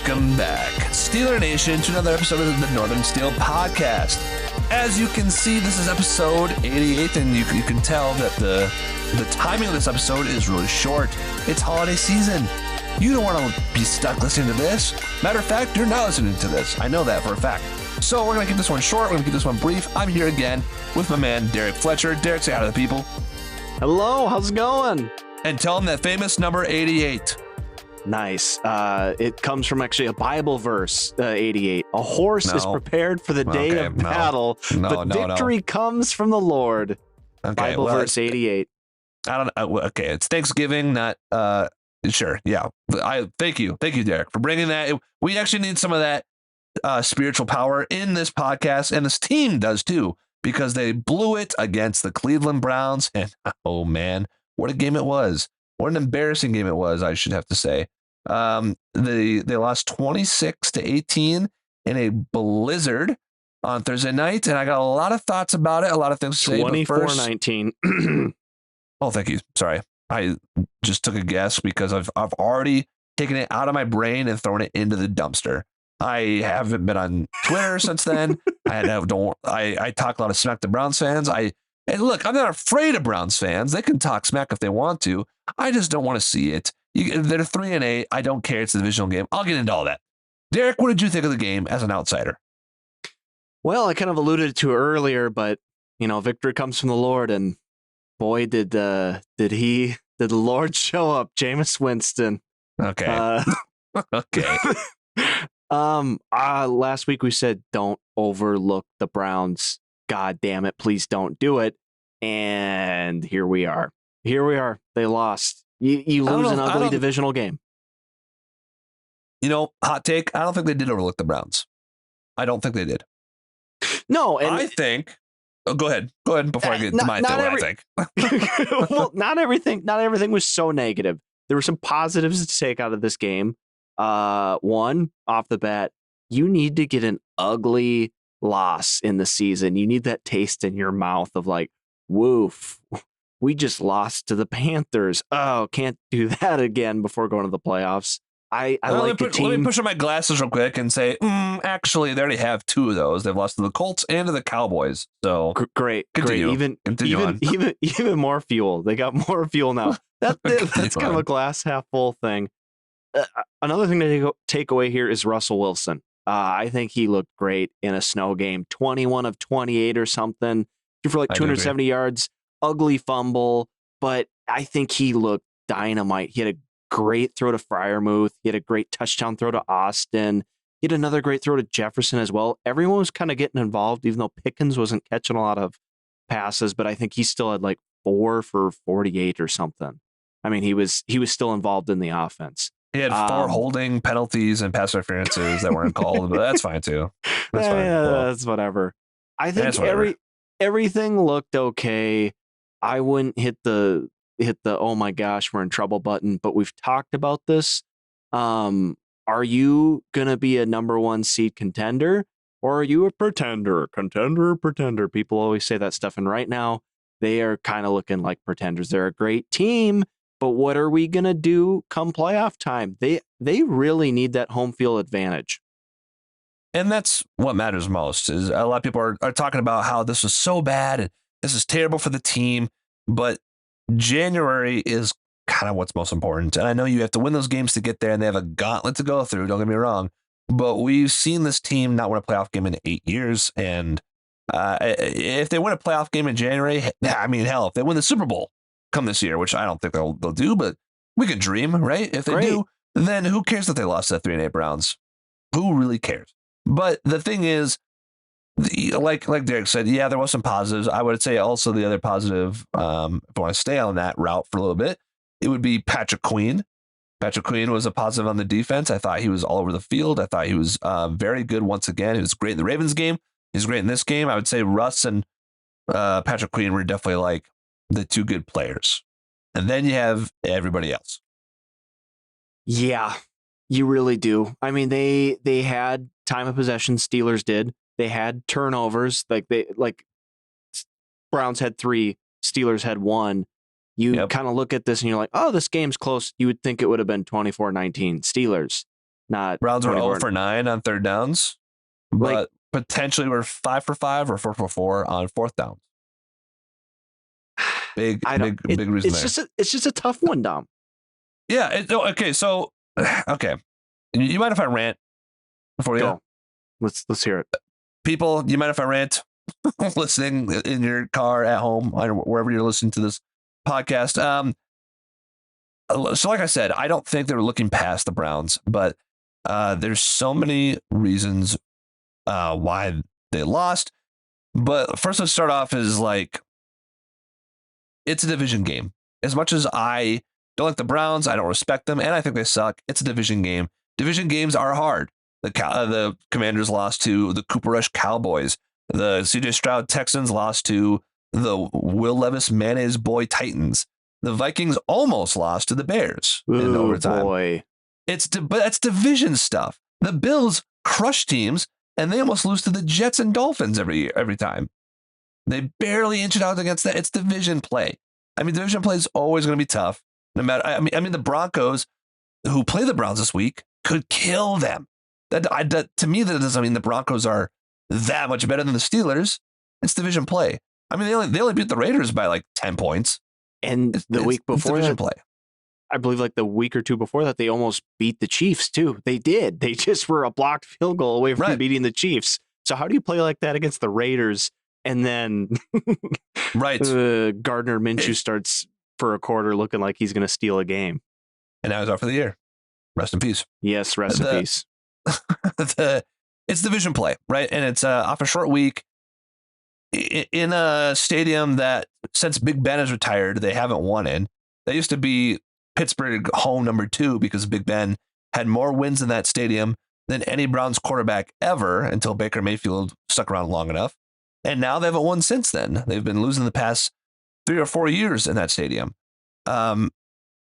Welcome back, Steeler Nation, to another episode of the Northern Steel Podcast. As you can see, this is episode 88, and you can tell that the timing of this episode is really short. It's holiday season. You don't want to be stuck listening to this. Matter of fact, you're not listening to this. I know that for a fact. So we're going to keep this one short. We're going to keep this one brief. I'm here again with my man, Derek Fletcher. Derek, say hi to the people. Hello, how's it going? And tell them that famous number 88. Nice. It comes from actually a Bible verse, 88. A horse is prepared for the day of battle, but victory comes from the Lord. Okay, Bible verse 88. I don't know. Okay, it's Thanksgiving, not sure. Yeah. Thank you, Derek, for bringing that. We actually need some of that spiritual power in this podcast, and this team does too, because they blew it against the Cleveland Browns. And oh man, what a game it was. What an embarrassing game it was, I should have to say. They lost 26-18 in a blizzard on Thursday night, and I got a lot of thoughts about it, a lot of things to say. 24-19. Oh, thank you. Sorry. I just took a guess because I've already taken it out of my brain and thrown it into the dumpster. I haven't been on Twitter since then. I talk a lot of smack to Browns fans. And look, I'm not afraid of Browns fans. They can talk smack if they want to. I just don't want to see it. They're 3-8. I don't care. It's a divisional game. I'll get into all that. Derek, what did you think of the game as an outsider? Well, I kind of alluded to it earlier, but victory comes from the Lord, and boy, did the Lord show up. Jameis Winston. Okay. Okay. Last week we said don't overlook the Browns. God damn it, please don't do it. And here we are. They lost. You lose an ugly divisional game. Hot take. I don't think they did overlook the Browns. I don't think they did. No, and I think. Oh, go ahead before I get to my thing. I think. Well, not everything was so negative. There were some positives to take out of this game. One, off the bat, you need to get an ugly loss in the season. You need that taste in your mouth of like, woof, we just lost to the Panthers. Oh, can't do that again before going to the playoffs. I like the team. Let me push on my glasses real quick and say, actually, they already have two of those. They've lost to the Colts and to the Cowboys. So great. Continue Even more fuel. They got more fuel now. That's kind of a glass half full thing. Another thing to take away here is Russell Wilson. I think he looked great in a snow game. 21 of 28 or something. For like 270 yards. Ugly fumble, but I think he looked dynamite. He had a great throw to Freiermuth. He had a great touchdown throw to Austin. He had another great throw to Jefferson as well. Everyone was kind of getting involved, even though Pickens wasn't catching a lot of passes, but I think he still had like 4 for 48 or something. I mean, he was still involved in the offense. He had 4 holding penalties and pass interferences that weren't called, but that's fine too. That's fine. Yeah, that's whatever. I think everything looked okay. I wouldn't hit the oh my gosh, we're in trouble button, but we've talked about this. Are you gonna be a number 1 seed contender, or are you a pretender? Pretender. People always say that stuff, and right now they are kind of looking like pretenders. They're a great team, but what are we gonna do come playoff time? They really need that home field advantage. And that's what matters most. Is a lot of people are talking about how this was so bad and this is terrible for the team, but January is kind of what's most important. And I know you have to win those games to get there, and they have a gauntlet to go through. Don't get me wrong, but we've seen this team not win a playoff game in 8 years. And if they win a playoff game in January, I mean, hell, if they win the Super Bowl come this year, which I don't think they'll do, but we could dream, right? If they do, then who cares that they lost to 3-8 Browns? Who really cares? But the thing is, like Derek said, yeah, there was some positives. I would say also the other positive, if I want to stay on that route for a little bit, it would be Patrick Queen. Patrick Queen was a positive on the defense. I thought he was all over the field. I thought he was very good once again. He was great in the Ravens game. He's great in this game. I would say Russ and Patrick Queen were definitely like the 2 good players. And then you have everybody else. Yeah, you really do. I mean, they had time of possession. Steelers did. They had turnovers. Browns had 3, Steelers had 1. You kind of look at this and you're like, oh, this game's close. You would think it would have been 24-19 Steelers. not Browns were 0 24. for 9 on third downs, but potentially we're 5 for 5 or 4 for 4 on fourth downs. Big reason there. It's just a tough one, Dom. Yeah. Okay. So, okay. You mind if I rant before you go? Let's hear it. People, you mind if I rant? Listening in your car, at home, wherever you're listening to this podcast. So like I said, I don't think they were looking past the Browns, but there's so many reasons why they lost. But first, let's start off is like, it's a division game. As much as I don't like the Browns, I don't respect them, and I think they suck. It's a division game. Division games are hard. The Commanders lost to the Cooper Rush Cowboys. The CJ Stroud Texans lost to the Will Levis Mayonnaise Boy Titans. The Vikings almost lost to the Bears in overtime. Boy. But that's division stuff. The Bills crush teams, and they almost lose to the Jets and Dolphins every time. They barely inch it out against that. It's division play. I mean, division play is always going to be tough. No matter. I mean, the Broncos, who play the Browns this week, could kill them. To me, that doesn't mean the Broncos are that much better than the Steelers. It's division play. I mean, they only beat the Raiders by like 10 points. And the week before that, play. I believe like the week or two before that, they almost beat the Chiefs too. They did. They just were a blocked field goal away from beating the Chiefs. So how do you play like that against the Raiders? And then Gardner Minshew starts for a quarter looking like he's going to steal a game. And now he's out for the year. Rest in peace. Yes, rest in peace. It's division play, right? And it's off a short week in a stadium that, since Big Ben has retired, they haven't won in. That used to be Pittsburgh home number 2 because Big Ben had more wins in that stadium than any Browns quarterback ever until Baker Mayfield stuck around long enough. And now they haven't won since then. They've been losing the past 3 or 4 years in that stadium.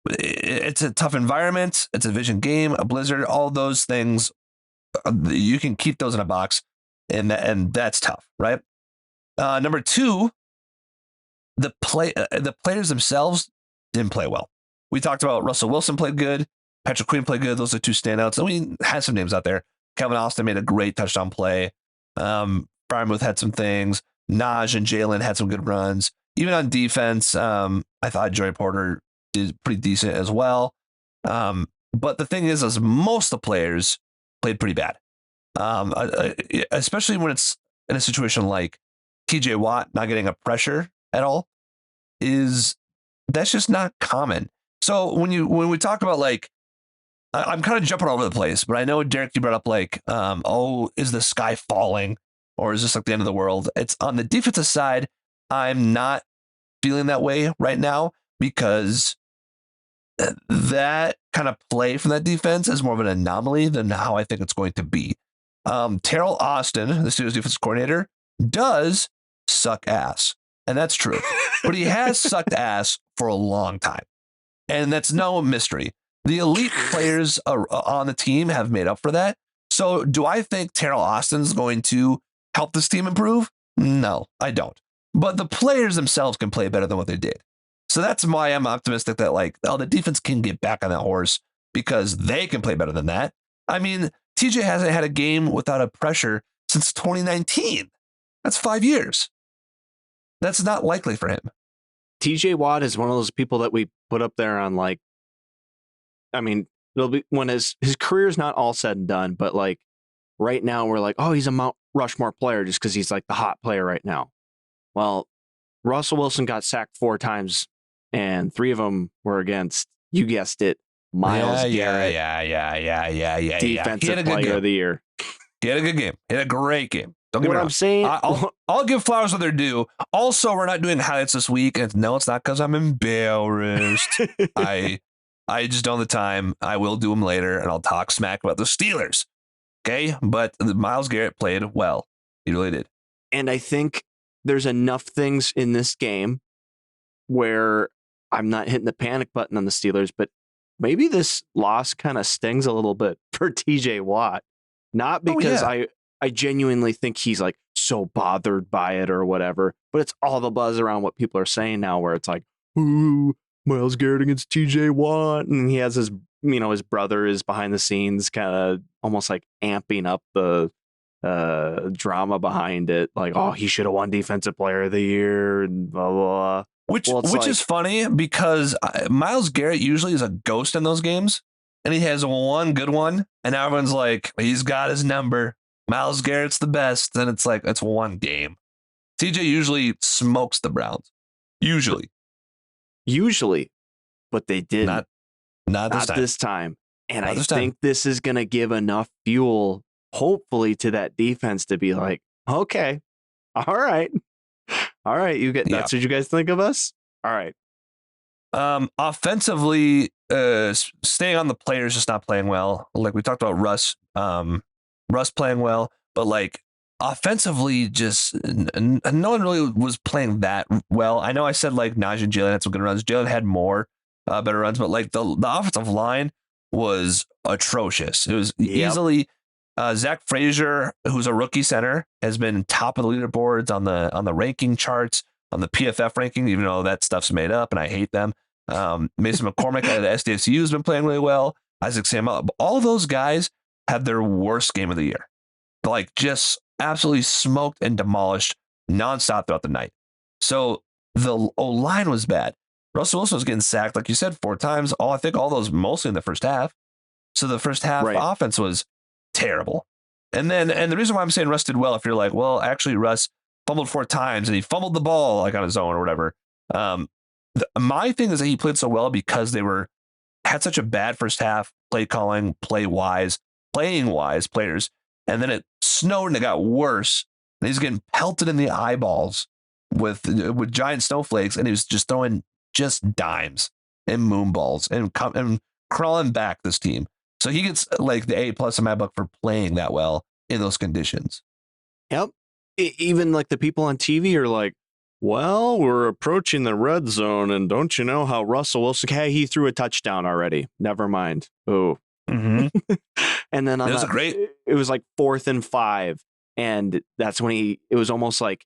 It's a tough environment. It's a division game, a blizzard, all those things. You can keep those in a box, and that's tough, right? Number 2, the players themselves didn't play well. We talked about Russell Wilson played good, Patrick Queen played good. Those are 2 standouts. And we had some names out there. Kevin Austin made a great touchdown play. Frymouth had some things. Naj and Jalen had some good runs. Even on defense, I thought Joey Porter did pretty decent as well. But the thing is most of the players played pretty bad, especially when it's in a situation like TJ Watt not getting a pressure at all. That's just not common. So when we talk about like, I'm kind of jumping all over the place, but I know, Derek, you brought up like, is the sky falling or is this like the end of the world? It's on the defensive side. I'm not feeling that way right now because that kind of play from that defense is more of an anomaly than how I think it's going to be. Terrell Austin, the Steelers defensive coordinator, does suck ass. And that's true. But he has sucked ass for a long time. And that's no mystery. The elite players on the team have made up for that. So do I think Terrell Austin's going to help this team improve? No, I don't. But the players themselves can play better than what they did. So that's why I'm optimistic that the defense can get back on that horse because they can play better than that. I mean, TJ hasn't had a game without a pressure since 2019. That's 5 years. That's not likely for him. TJ Watt is one of those people that we put up there on it'll be when his career's not all said and done, but like right now we're like, oh, he's a Mount Rushmore player just because he's like the hot player right now. Well, Russell Wilson got sacked 4 times and 3 of them were against, you guessed it, Myles Garrett. Yeah. Defensive player of the year. He had a good game. He had a great game. Don't get me wrong. I'm saying, I'll give flowers where they're due. Also, we're not doing highlights this week. And no, it's not because I'm embarrassed. I just don't have the time. I will do them later, and I'll talk smack about the Steelers. Okay? But Myles Garrett played well. He really did. And I think there's enough things in this game where I'm not hitting the panic button on the Steelers, but maybe this loss kind of stings a little bit for TJ Watt. Not because I genuinely think he's like so bothered by it or whatever, but it's all the buzz around what people are saying now where it's like, ooh, Myles Garrett against TJ Watt, and he has his his brother is behind the scenes, kind of almost like amping up the drama behind it. Like, oh, he should have won Defensive Player of the Year and blah, blah, blah. Which is funny because Myles Garrett usually is a ghost in those games, and he has one good one, and everyone's like, he's got his number. Myles Garrett's the best, and it's like, it's one game. TJ usually smokes the Browns. Usually, but they didn't. Not this time. And I think this is going to give enough fuel, hopefully, to that defense to be like, okay, all right, you get that's what you guys think of us. All right. Offensively, staying on the players just not playing well. Like we talked about Russ playing well, but like offensively, just no one really was playing that well. I know I said like Najee and Jalen had some good runs. Jalen had more better runs, but like the offensive line was atrocious. It was easily Zach Frazier, who's a rookie center, has been top of the leaderboards on the ranking charts, on the PFF ranking, even though that stuff's made up and I hate them. Mason McCormick at SDSU has been playing really well. Isaac Samuel, all those guys had their worst game of the year. Like just absolutely smoked and demolished nonstop throughout the night. So the O-line was bad. Russell Wilson was getting sacked, like you said, 4 times. I think all those mostly in the first half. So the first half offense was terrible. And the reason why I'm saying Russ did well, if you're like, well, actually Russ fumbled 4 times and he fumbled the ball like on his own or whatever. My thing is that he played so well because they had such a bad first half, play calling, playing wise players. And then it snowed and it got worse. And he's getting pelted in the eyeballs with giant snowflakes. And he was just throwing just dimes and moonballs and crawling back this team. So he gets like the A+ in my book for playing that well in those conditions. Yep. Even like the people on TV are like, well, we're approaching the red zone. And don't you know how Russell Wilson, hey, he threw a touchdown already. Never mind. Oh, mm-hmm. And then it was like 4th and 5. And that's when it was almost like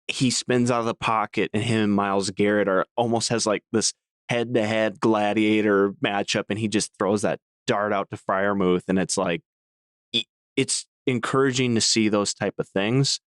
he spins out of the pocket and him and Myles Garrett almost has like this head-to-head gladiator matchup. And he just throws that dart out to Freiermuth. And it's like, it's encouraging to see those type of things.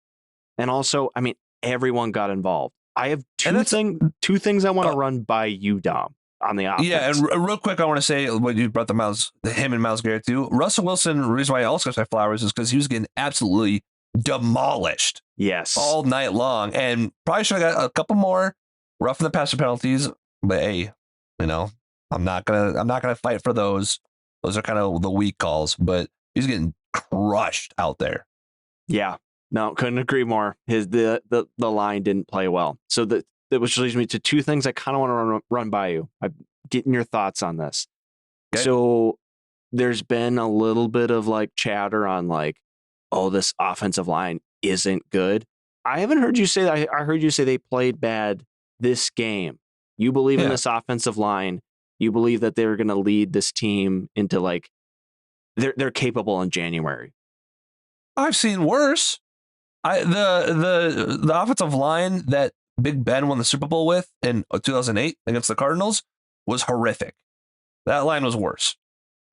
And also, I mean, everyone got involved. I have two things I want to run by you, Dom, on the offense. Yeah, and real quick, I want to say what you brought him and Myles Garrett too. Russell Wilson, the reason why I also got my flowers is because he was getting absolutely demolished. Yes, all night long, and probably should have got a couple more roughing the passer penalties. But hey, I'm not gonna fight for those. Those are kind of the weak calls. But he's getting crushed out there. Yeah. No, couldn't agree more. The line didn't play well. So that which leads me to 2 things I kind of want to run by you. I'm getting your thoughts on this. Okay. So there's been a little bit of like chatter on like, oh, this offensive line isn't good. I haven't heard you say that. I heard you say they played bad this game. You believe in this offensive line. You believe that they're going to lead this team into like they're capable in January. I've seen worse. The offensive line that Big Ben won the Super Bowl with in 2008 against the Cardinals was horrific. That line was worse.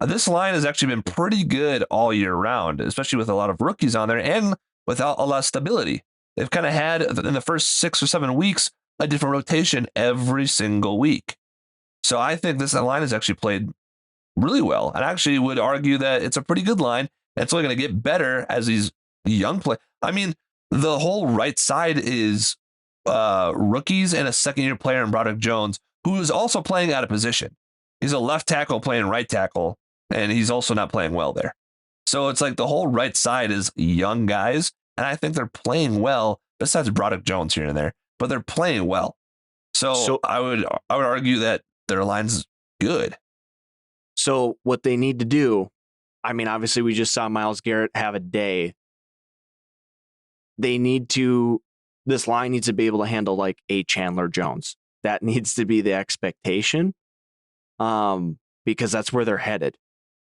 This line has actually been pretty good all year round, especially with a lot of rookies on there and without a lot of stability. They've kind of had in the first 6 or 7 weeks a different rotation every single week. So I think this line has actually played really well. And I actually would argue that it's a pretty good line. And it's only going to get better as these young play. I mean, the whole right side is rookies and a second-year player in Broderick Jones, who is also playing out of position. He's a left tackle playing right tackle, and he's also not playing well there. So it's like the whole right side is young guys, and I think they're playing well, besides Broderick Jones here and there, but they're playing well. So I would argue that their line's good. So what they need to do, I mean, obviously we just saw Myles Garrett have a day. This line needs to be able to handle like a Chandler Jones. That needs to be the expectation, because that's where they're headed,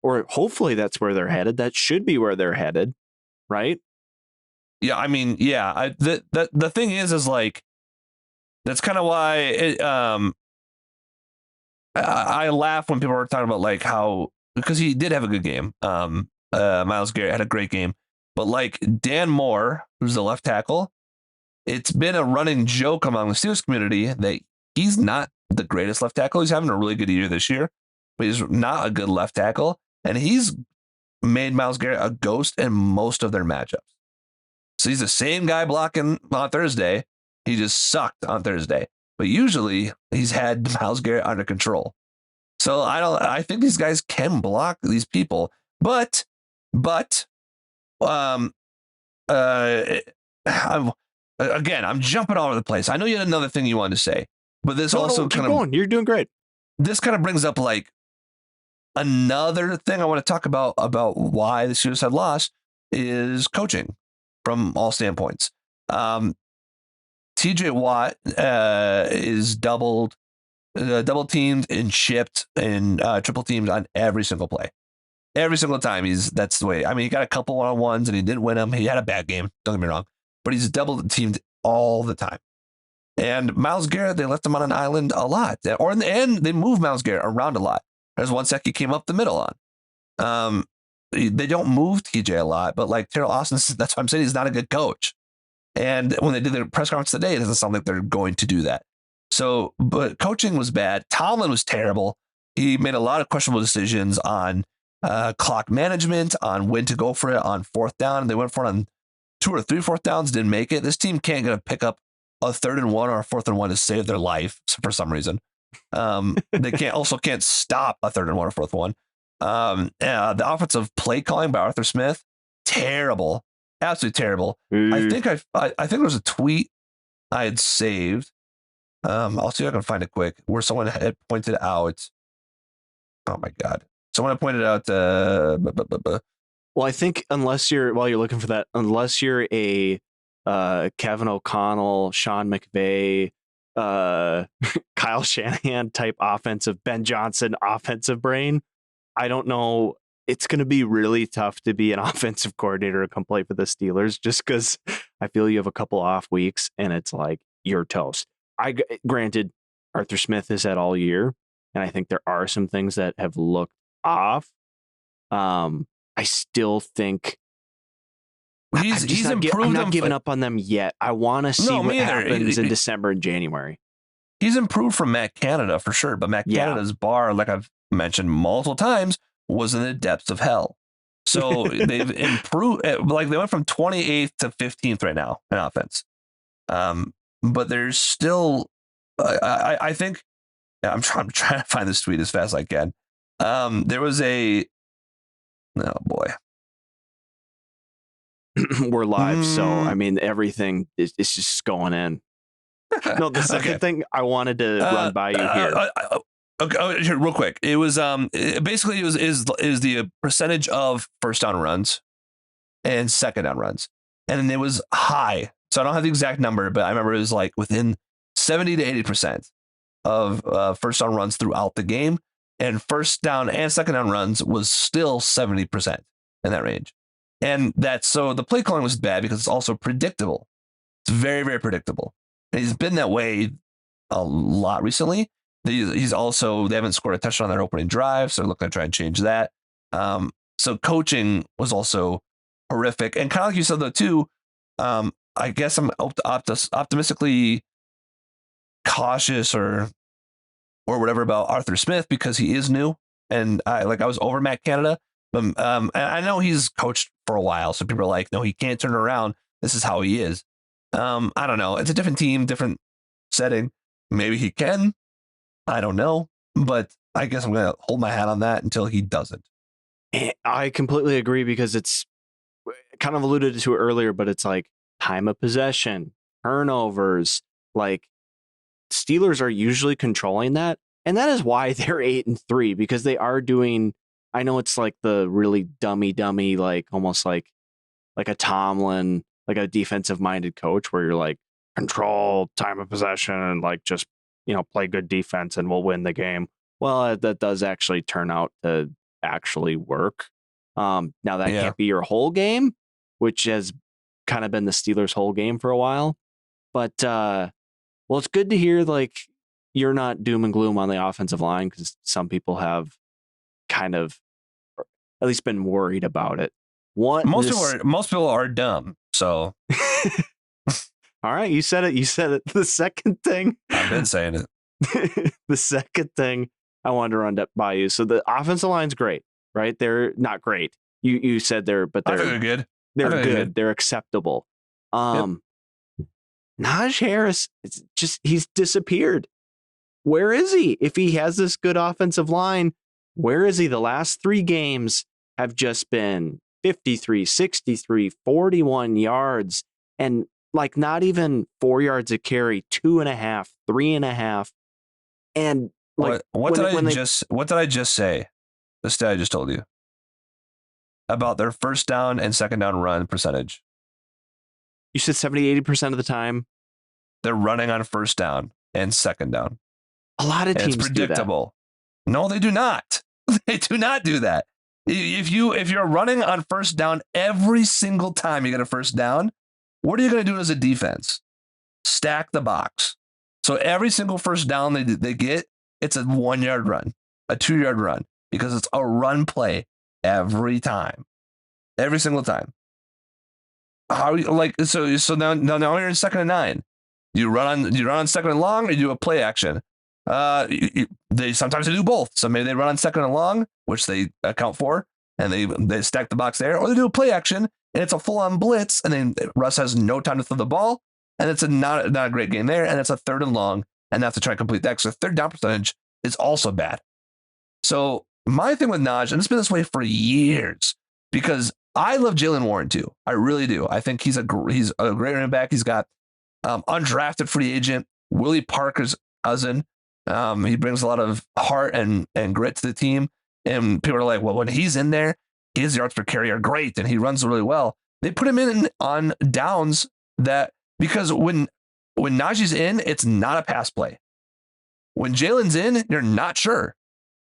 or hopefully that's where they're headed. That should be where they're headed, right? Yeah, I mean, yeah. The thing is like that's kind of why I laugh when people are talking about like how, because he did have a good game. Myles Garrett had a great game, but like Dan Moore, who's the left tackle, it's been a running joke among the Steelers community that he's not the greatest left tackle. He's having a really good year this year, but he's not a good left tackle, and he's made Myles Garrett a ghost in most of their matchups. So he's the same guy blocking on Thursday. He just sucked on Thursday. But usually he's had Myles Garrett under control. So I think these guys can block these people. But um I'm jumping all over the place. I know you had another thing you wanted to say, but this also keep going. You're doing great. This kind of brings up like another thing I want to talk about why the Steelers have lost is coaching from all standpoints. TJ Watt is double teamed and chipped and triple teamed on every single play. Every single time that's the way. I mean, he got a couple one-on-ones and he didn't win them. He had a bad game, don't get me wrong, but he's double teamed all the time. And Myles Garrett, they left him on an island a lot. Or in the end, they moved Myles Garrett around a lot. There's one sec he came up the middle on. They don't move TJ a lot, but like Terrell Austin, that's what I'm saying. He's not a good coach. And when they did their press conference today, it doesn't sound like they're going to do that. So, but coaching was bad. Tomlin was terrible. He made a lot of questionable decisions on clock management, on when to go for it on fourth down. They went for it on 2 or 3 fourth downs, didn't make it. This team can't get to pick up a 3rd and 1 or a 4th and 1 to save their life for some reason. They can't stop a 3rd and 1 or 4th one. The offensive play calling by Arthur Smith, terrible, absolutely terrible. I think there was a tweet I had saved. I'll see if I can find it quick, where someone had pointed out. Oh my God. Someone had pointed out. Well, I think while you're looking for that, unless you're a Kevin O'Connell, Sean McVay, Kyle Shanahan type offensive, Ben Johnson offensive brain, I don't know. It's going to be really tough to be an offensive coordinator and come play for the Steelers, just because I feel you have a couple off weeks and it's like you're toast. Granted, Arthur Smith is at all year, and I think there are some things that have looked off. I still think he's improved. I'm not giving up on them yet. I want to see what happens in December and January. He's improved from Matt Canada for sure, but Matt Canada's bar, like I've mentioned multiple times, was in the depths of hell. So they've improved. Like they went from 28th to 15th right now in offense. But there's still, I think, I'm trying to find this tweet as fast as I can. There was oh boy. We're live, so I mean everything is just going in. No, the second thing I wanted to run by you here. Okay, real quick. It was basically is the percentage of first down runs and second down runs, and it was high. So I don't have the exact number, but I remember it was like within 70 to 80% of first down runs throughout the game, and first down and second down runs was still 70% in that range. And so the play calling was bad because it's also predictable. It's very, very predictable. And he's been that way a lot recently. He's also, they haven't scored a touchdown on their opening drive, so they're looking to try and change that. So coaching was also horrific. And kind of like you said, though, too, I guess I'm optimistically cautious or whatever about Arthur Smith because he is new. And I was over Matt Canada. But I know he's coached for a while, so people are like, no, he can't turn it around. This is how he is. I don't know. It's a different team, different setting. Maybe he can. I don't know. But I guess I'm going to hold my hat on that until he doesn't. I completely agree because it's kind of alluded to earlier, but it's like time of possession, turnovers. Like Steelers are usually controlling that. And that is why they're 8-3, because they are doing, I know it's like the really dummy, like almost like a Tomlin, like a defensive minded coach where you're like control time of possession and like just, play good defense and we'll win the game. Well, that does actually turn out to actually work. Now that can't be your whole game, which has kind of been the Steelers' whole game for a while. But well, it's good to hear like you're not doom and gloom on the offensive line because some people have kind of at least been worried about it. Most people are dumb. So, all right, you said it. You said it. The second thing I've been saying it. The second thing I wanted to run by you. So the offensive line's great, right? They're not great. You said they're good. They're good. They're acceptable. Najee Harris, he's disappeared. Where is he? If he has this good offensive line, where is he? The last 3 games have just been 53, 63, 41 yards, and like not even 4 yards a carry, 2.5, 3.5. And like, what did I just say? The stat I just told you about their first down and second down run percentage. You said 70, 80% of the time they're running on first down and second down. A lot of teams it's predictable. Do that. No, they do not. They do not do that. If you're running on first down every single time you get a first down, what are you going to do as a defense? Stack the box. So every single first down they get, it's a 1 yard run, a 2 yard run, because it's a run play every time, every single time. How like so now you're in 2nd and 9. Do you run on second and long, or you do a play action? They sometimes do both. So maybe they run on second and long, which they account for, and they stack the box there, or they do a play action and it's a full on blitz, and then Russ has no time to throw the ball, and it's not a great game there, and it's a 3rd and long, and they have to try and complete that. So 3rd down percentage is also bad. So my thing with Naj, and it's been this way for years, because I love Jaylen Warren too. I really do. I think he's a great running back. He's got undrafted free agent Willie Parker's cousin. He brings a lot of heart and grit to the team. And people are like, well, when he's in there, his yards per carry are great and he runs really well. They put him in on downs because when Najee's in, it's not a pass play. When Jalen's in, you're not sure.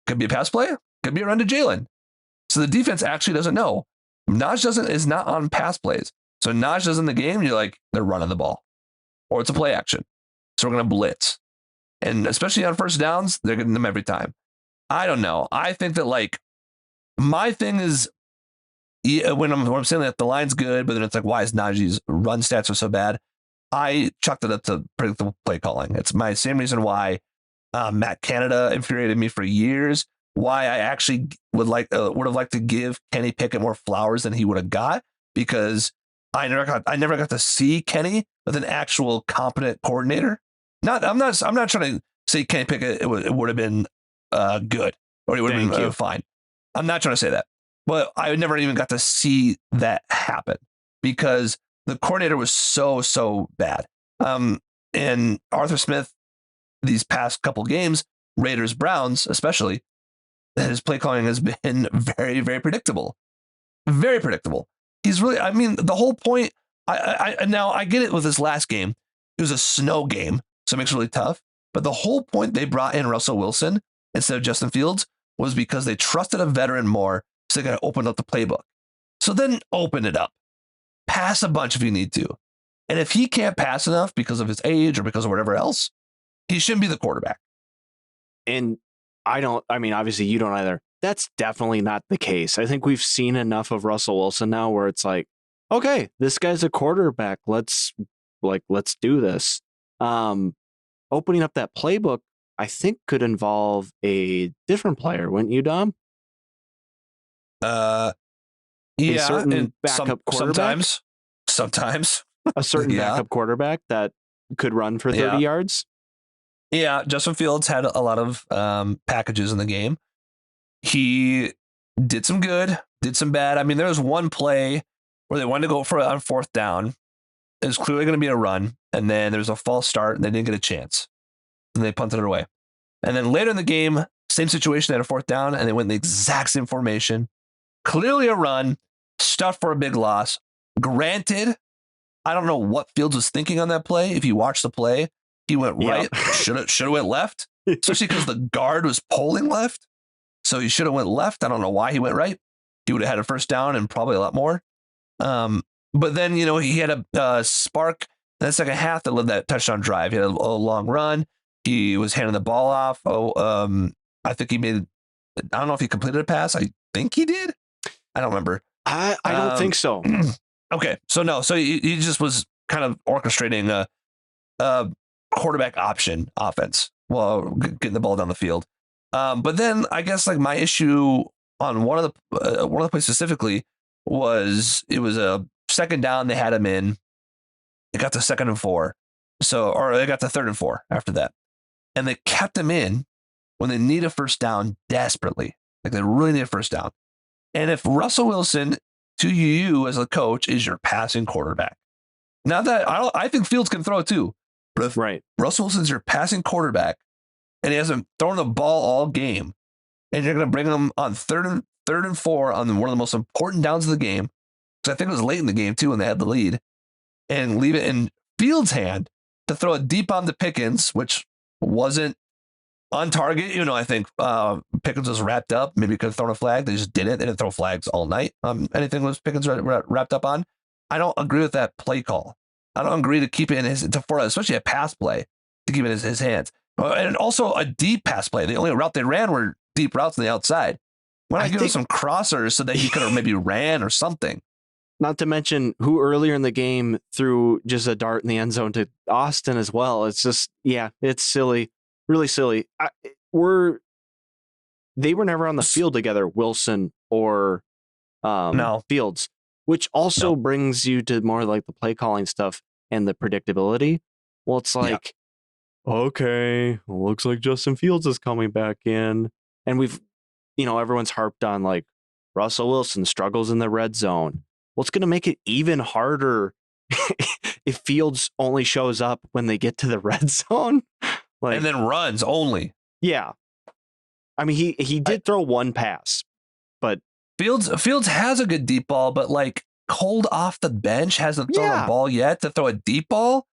Could be a pass play, could be a run to Jalen. So the defense actually doesn't know. Najee is not on pass plays. So Najee's in the game, you're like, they're running the ball. Or it's a play action. So we're going to blitz. And especially on first downs, they're getting them every time. I don't know. I think that like my thing is when I'm saying that the line's good, but then it's like, why is Najee's run stats are so bad? I chucked it up to predictable play calling. It's my same reason why Matt Canada infuriated me for years. Why I actually would have liked to give Kenny Pickett more flowers than he would have got, because I never got to see Kenny with an actual competent coordinator. I'm not trying to say Kenny Pickett it would have been good, or he would have been fine. I'm not trying to say that, but I never even got to see that happen because the coordinator was so bad. And Arthur Smith, these past couple games, Raiders, Browns especially, his play calling has been very, very predictable. Very predictable. He's really, I mean, the whole point, now I get it with this last game. It was a snow game, so it makes it really tough. But the whole point they brought in Russell Wilson instead of Justin Fields was because they trusted a veteran more, so they got to open up the playbook. So then open it up. Pass a bunch if you need to. And if he can't pass enough because of his age or because of whatever else, he shouldn't be the quarterback. And obviously you don't either. That's definitely not the case. I think we've seen enough of Russell Wilson now where it's like, okay, this guy's a quarterback. Let's do this. Opening up that playbook, I think could involve a different player, wouldn't you, Dom? Yeah, a certain backup quarterback. Sometimes. A certain backup quarterback that could run for 30 yards. Yeah, Justin Fields had a lot of packages in the game. He did some good, did some bad. I mean, there was one play where they wanted to go for on 4th down. It was clearly going to be a run, and then there was a false start, and they didn't get a chance. And they punted it away. And then later in the game, same situation, they had a 4th down, and they went in the exact same formation. Clearly a run, stuffed for a big loss. Granted, I don't know what Fields was thinking on that play. If you watch the play, he went right. Should have went left, especially because the guard was pulling left. So he should have went left. I don't know why he went right. He would have had a first down and probably a lot more. But then, he had a spark in the second half that led that touchdown drive. He had a long run. He was handing the ball off. I think he made. I don't know if he completed a pass. I think he did. I don't remember. I don't think so. Okay, so no, so he just was kind of orchestrating a quarterback option offense while getting the ball down the field. But then I guess like my issue on one of the plays specifically was it was a second down. They had him in. It got to 2nd and 4. Or they got to 3rd and 4 after that. And they kept him in when they need a first down desperately. Like they really need a first down. And if Russell Wilson, to you as a coach, is your passing quarterback. Now that I think Fields can throw too. But if Russell Wilson's your passing quarterback and he hasn't thrown the ball all game, and you're going to bring him on 3rd and 4 on one of the most important downs of the game, because I think it was late in the game too when they had the lead, and leave it in Fields' hand to throw it deep on to Pickens, which wasn't on target. I think Pickens was wrapped up. Maybe could have thrown a flag. They just didn't. They didn't throw flags all night. Anything was Pickens wrapped up on. I don't agree with that play call. I don't agree to keep it in especially a pass play, to keep it in his hands. And also a deep pass play. The only route they ran were deep routes on the outside. Why not give him some crossers so that he could have maybe ran or something? Not to mention who earlier in the game threw just a dart in the end zone to Austin as well. It's just, it's silly, really silly. They were never on the field together, Wilson or Fields, which also brings you to more like the play calling stuff and the predictability. Well, it's like, okay, looks like Justin Fields is coming back in. And we've, everyone's harped on like Russell Wilson struggles in the red zone. Well, it's going to make it even harder if Fields only shows up when they get to the red zone. And then runs only. Yeah. I mean, he did throw one pass, but Fields has a good deep ball, but like cold off the bench, hasn't thrown a ball yet to throw a deep ball.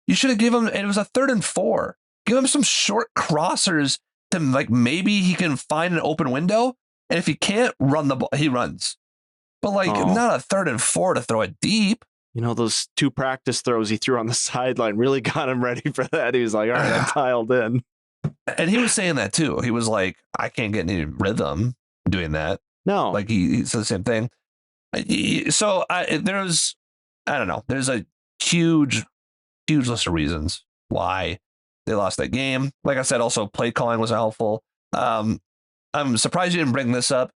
You should have given him, and it was a 3rd and 4. Give him some short crossers to like maybe he can find an open window. And if he can't run the ball, he runs. But like not a 3rd and 4 to throw it deep. Those 2 practice throws he threw on the sideline really got him ready for that. He was like, all right, I'm dialed in. And he was saying that too. He was like, I can't get any rhythm doing that. No. Like he said the same thing. So there's, I don't know. There's a huge list of reasons why they lost that game. Like I said, also play calling was helpful. I'm surprised you didn't bring this up.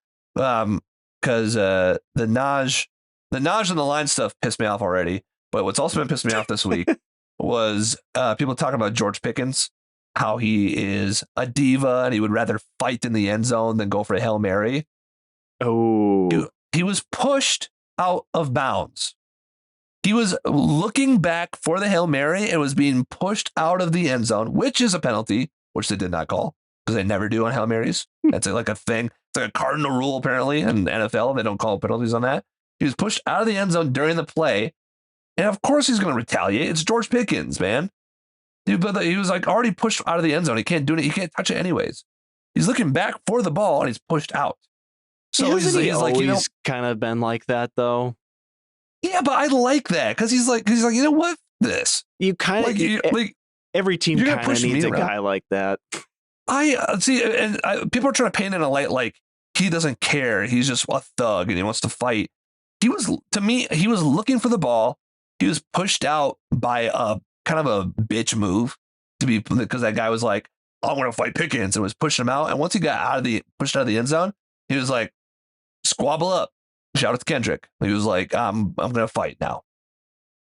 Because the Naj and the line stuff pissed me off already. But what's also been pissing me off this week was people talking about George Pickens, how he is a diva and he would rather fight in the end zone than go for a Hail Mary. Oh, he was pushed out of bounds. He was looking back for the Hail Mary and was being pushed out of the end zone, which is a penalty, which they did not call because they never do on Hail Marys. That's like a thing. It's like a cardinal rule, apparently, in the NFL. They don't call penalties on that. He was pushed out of the end zone during the play. And of course he's going to retaliate. It's George Pickens, man. Dude, but he was like already pushed out of the end zone. He can't do it. He can't touch it anyways. He's looking back for the ball and he's pushed out. So he's like, kind of been like that though. Yeah, but I like that because he's like, you know what? This you kind of like every team kind of needs a guy like that. I see, and people are trying to paint in a light like he doesn't care. He's just a thug and he wants to fight. He was looking for the ball. He was pushed out by a kind of a bitch move because that guy was like, I want to fight Pickens, and was pushing him out. And once he got pushed out of the end zone, he was like, squabble up. Shout out to Kendrick. He was like, I'm gonna fight now.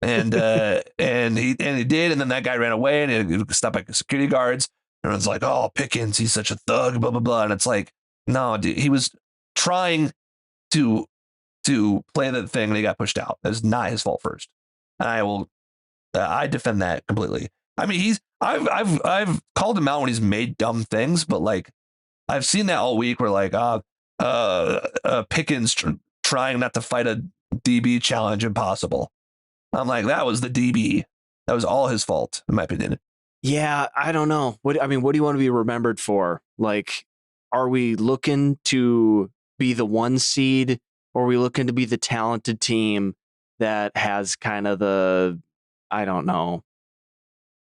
And and he did, and then that guy ran away and he stopped by security guards. Everyone's like, oh, Pickens, he's such a thug, blah blah blah. And it's like, no, dude, he was trying to play that thing and he got pushed out. It's not his fault first. And I defend that completely. I mean, I've called him out when he's made dumb things, but like I've seen that all week where like Pickens trying not to fight a DB challenge impossible. I'm like, that was the DB. That was all his fault, in my opinion. Yeah, I don't know. What do you want to be remembered for? Like, are we looking to be the 1 seed, or are we looking to be the talented team that has kind of I don't know,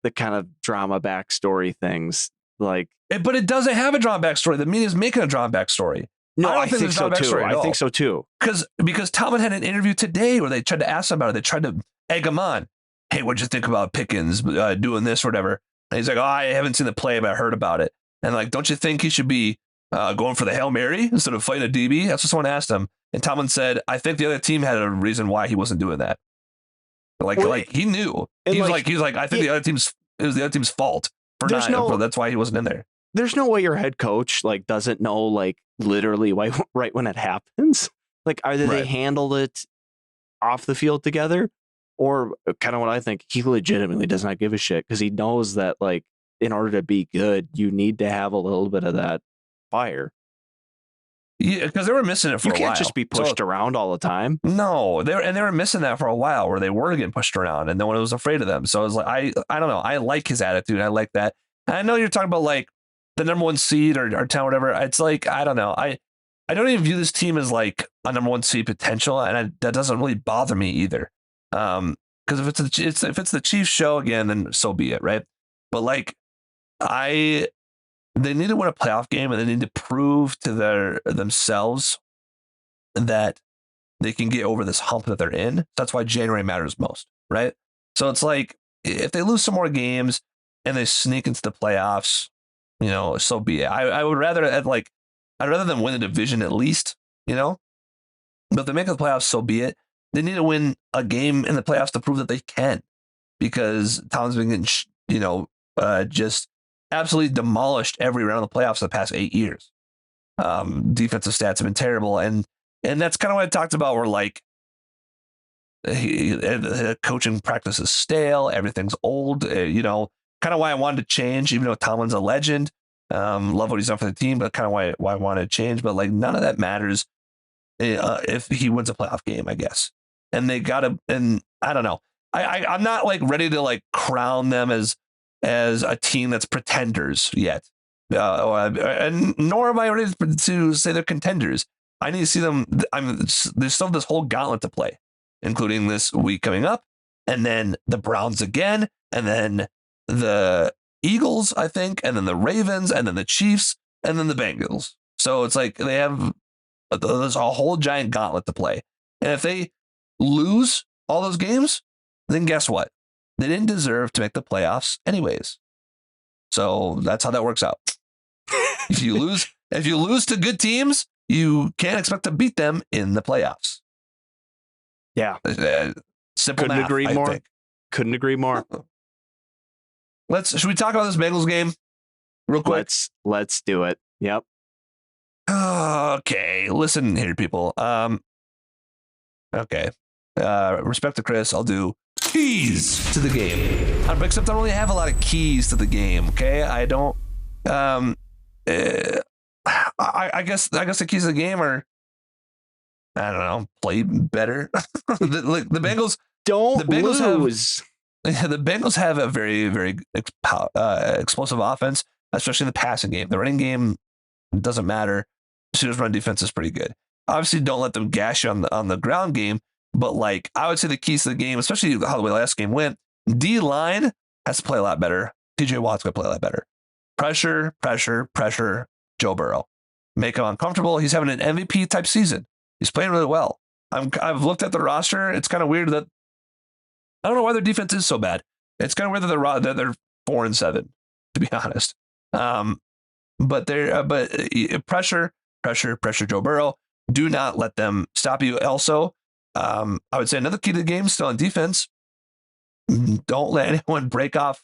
the kind of drama backstory things. Like, but it doesn't have a drama backstory. The media is making a drama backstory. no, don't I think so too. I think so too. Because Tomlin had an interview today where they tried to ask him about it. They tried to egg him on. Hey, what'd you think about Pickens doing this or whatever? And he's like, oh, I haven't seen the play, but I heard about it. And like, don't you think he should be going for the Hail Mary instead of fighting a DB? That's what someone asked him. And Tomlin said, I think the other team had a reason why he wasn't doing that. Like he knew. He was like, I think it was the other team's fault for not. That's why he wasn't in there. There's no way your head coach like doesn't know like literally right when it happens. Like either they handled it off the field together, or kind of what I think, he legitimately does not give a shit because he knows that like in order to be good, you need to have a little bit of that fire. Yeah, because they were missing it for a while. You can't just be pushed around all the time. No, they were missing that for a while where they were getting pushed around and no one was afraid of them. So I was like, I don't know. I like his attitude. I like that. And I know you're talking about like the number one seed or town, whatever. It's like, I don't know. I don't even view this team as like a number one seed potential. And that doesn't really bother me either. Because if it's the Chiefs show again, then so be it. Right. But like, they need to win a playoff game and they need to prove to themselves that they can get over this hump that they're in. That's why January matters most, right? So it's like if they lose some more games and they sneak into the playoffs, so be it. I would rather I'd rather them win the division at least, But if they make the playoffs, so be it. They need to win a game in the playoffs to prove that they can, because Tom's been getting, just absolutely demolished every round of the playoffs the past 8 years. Defensive stats have been terrible, and that's kind of what I talked about. Where like coaching practice is stale, everything's old. Kind of why I wanted to change, even though Tomlin's a legend. Love what he's done for the team, but kind of why I wanted to change. But like none of that matters if he wins a playoff game, I guess. And they gotta, and I don't know. I'm not like ready to like crown them as a team that's pretenders yet. And nor am I ready to say they're contenders. I need to see them. There's still this whole gauntlet to play, including this week coming up, and then the Browns again, and then the Eagles, I think, and then the Ravens, and then the Chiefs, and then the Bengals. So it's like there's a whole giant gauntlet to play. And if they lose all those games, then guess what? They didn't deserve to make the playoffs anyways. So that's how that works out. If you lose to good teams, you can't expect to beat them in the playoffs. Yeah. Simple Couldn't math, agree more. I think. Couldn't agree more. Should we talk about this Bengals game real quick? Let's do it. Yep. Okay. Listen here, people. Okay. Respect to Chris, I'll do keys to the game. Except I don't really have a lot of keys to the game. Okay, I don't. I guess the keys to the game are, I don't know, play better. the Bengals don't lose. The Bengals have a very, very explosive offense, especially in the passing game. The running game doesn't matter. Steelers' run defense is pretty good. Obviously, don't let them gash you on the ground game. But like, I would say the keys to the game, especially how the way the last game went, D-line has to play a lot better. TJ Watt's going to play a lot better. Pressure, Joe Burrow. Make him uncomfortable. He's having an MVP type season. He's playing really well. I've looked at the roster. It's kind of weird that I don't know why their defense is so bad. It's kind of weird that they're 4-7, to be honest. But pressure Joe Burrow. Do not let them stop you. Also, I would say another key to the game still on defense. Don't let anyone break off.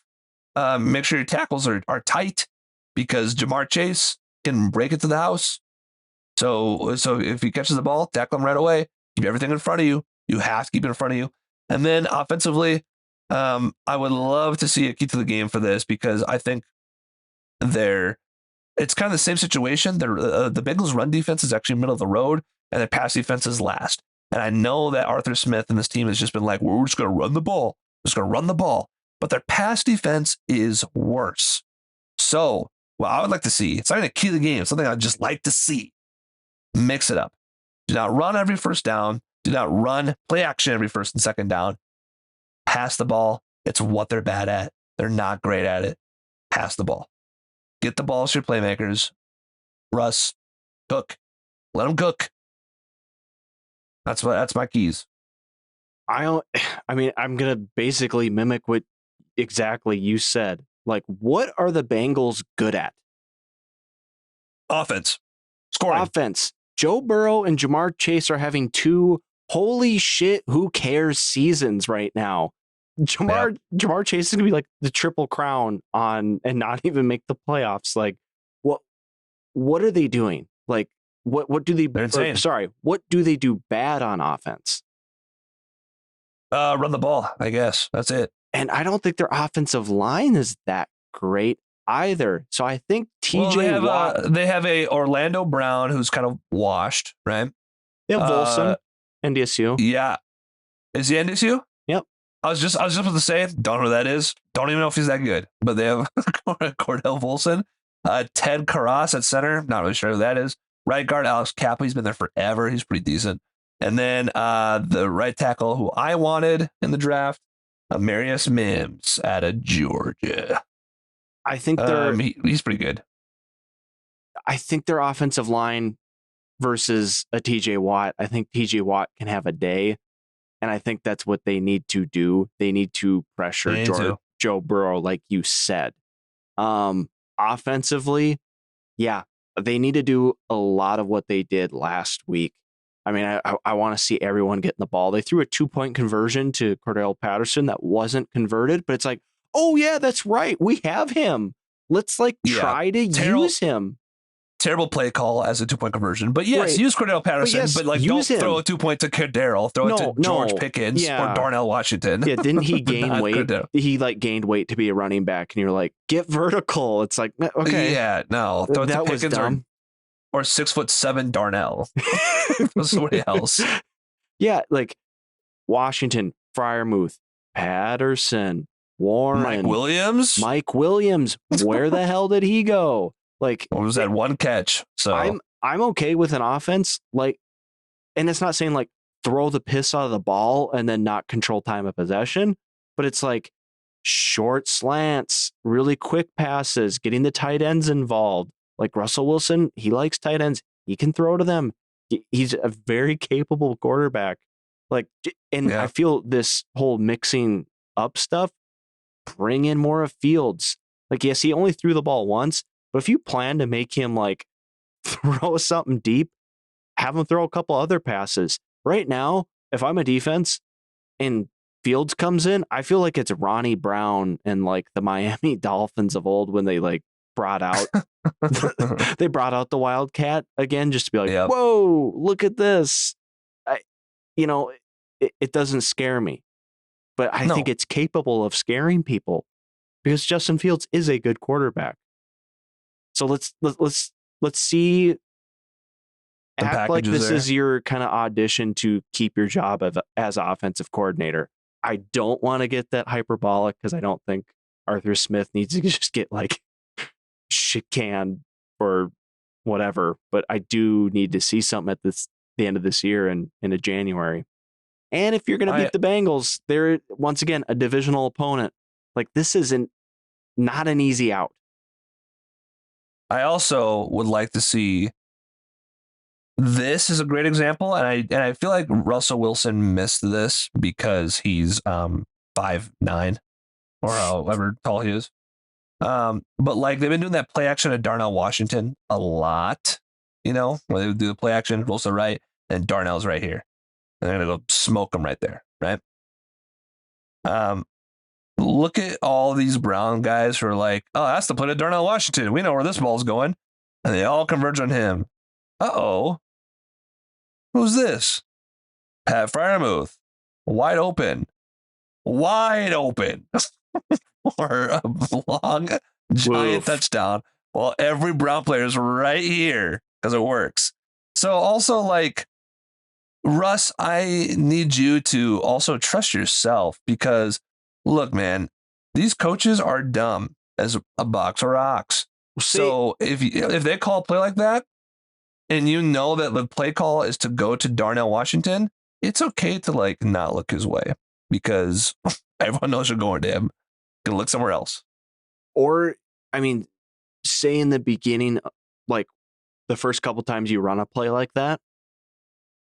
Make sure your tackles are tight, because Jamar Chase can break it to the house. So if he catches the ball, tackle him right away. Keep everything in front of you. You have to keep it in front of you. And then offensively, I would love to see a key to the game for this, because I think it's kind of the same situation. The Bengals run defense is actually middle of the road, and their pass defense is last. And I know that Arthur Smith and this team has just been like, we're just going to run the ball. We're just going to run the ball. But their pass defense is worse. So what I would like to see, it's not even a key to the game, it's something I'd just like to see. Mix it up. Do not run every first down. Do not run play action every first and second down. Pass the ball. It's what they're bad at. They're not great at it. Pass the ball. Get the balls to your playmakers. Russ, cook. Let them cook. That's my keys. I mean, I'm gonna basically mimic what exactly you said. Like, what are the Bengals good at? Offense. Scoring. Offense. Joe Burrow and Jamar Chase are having two holy shit, who cares seasons right now. Jamar Chase is gonna be like the triple crown on and not even make the playoffs. Like, what are they doing? Like, what do they? What do they do bad on offense? Run the ball, I guess. That's it. And I don't think their offensive line is that great either. So I think TJ Watt. They have a Orlando Brown who's kind of washed, right? They have Volson, NDSU. Yeah. Is he NDSU? Yep. I was just about to say, don't know who that is. Don't even know if he's that good. But they have Cordell Volson. Ted Karras at center. Not really sure who that is. Right guard, Alex Kappa. He's been there forever. He's pretty decent. And then the right tackle who I wanted in the draft, Marius Mims out of Georgia. I think he's pretty good. I think their offensive line versus a TJ Watt, I think TJ Watt can have a day. And I think that's what they need to do. They need to pressure Joe Burrow, like you said. Offensively, yeah, they need to do a lot of what they did last week. I mean, I want to see everyone getting the ball. They threw a 2-point conversion to Cordell Patterson that wasn't converted, but it's like, oh yeah, that's right. We have him. Let's try to use him. Terrible play call as a 2-point conversion, but yes, use Cordell Patterson, but don't throw a 2-point to Cordero. Throw it to George Pickens or Darnell Washington. Yeah, didn't he gain weight? He gained weight to be a running back, and you're like, get vertical. It's like, okay, yeah, no, throw it to Pickens was dumb. Or 6'7" Darnell. Somebody else. Yeah, like Washington, Freiermuth, Patterson, Warren, Mike Williams. Where the hell did he go? Like, what was that one catch? So I'm okay with an offense and it's not saying throw the piss out of the ball and then not control time of possession, but it's like short slants, really quick passes, getting the tight ends involved. Like Russell Wilson, he likes tight ends. He can throw to them. He's a very capable quarterback. I feel this whole mixing up stuff, bring in more of Fields. Yes, he only threw the ball once, but if you plan to make him throw something deep, have him throw a couple other passes. Right now, if I'm a defense and Fields comes in, I feel like it's Ronnie Brown and the Miami Dolphins of old when they brought out they brought out the Wildcat again just to be like, whoa, look at this. It doesn't scare me, but I think it's capable of scaring people because Justin Fields is a good quarterback. So let's see. Act like this is your kind of audition to keep your job as offensive coordinator. I don't want to get that hyperbolic because I don't think Arthur Smith needs to just get shit canned or whatever. But I do need to see something at the end of this year and into January. And if you're going to beat the Bengals, they're once again a divisional opponent. This isn't not an easy out. I also would like to see. This is a great example, and I feel like Russell Wilson missed this because he's 5'9" or however tall he is. But they've been doing that play action at Darnell Washington a lot, where they would do the play action, rolls to the right, and Darnell's right here. And they're gonna go smoke him right there, right? Look at all these Brown guys who are like, oh, that's the play to Darnell Washington. We know where this ball's going. And they all converge on him. Uh-oh. Who's this? Pat Freiermuth. Wide open. For a long, giant touchdown. Well, every Brown player is right here because it works. So also Russ, I need you to also trust yourself because look, man, these coaches are dumb as a box of rocks. So if they call a play like that, and you know that the play call is to go to Darnell Washington, it's okay to not look his way because everyone knows you're going to him. Gonna look somewhere else. Or, I mean, say in the beginning, like the first couple times you run a play like that,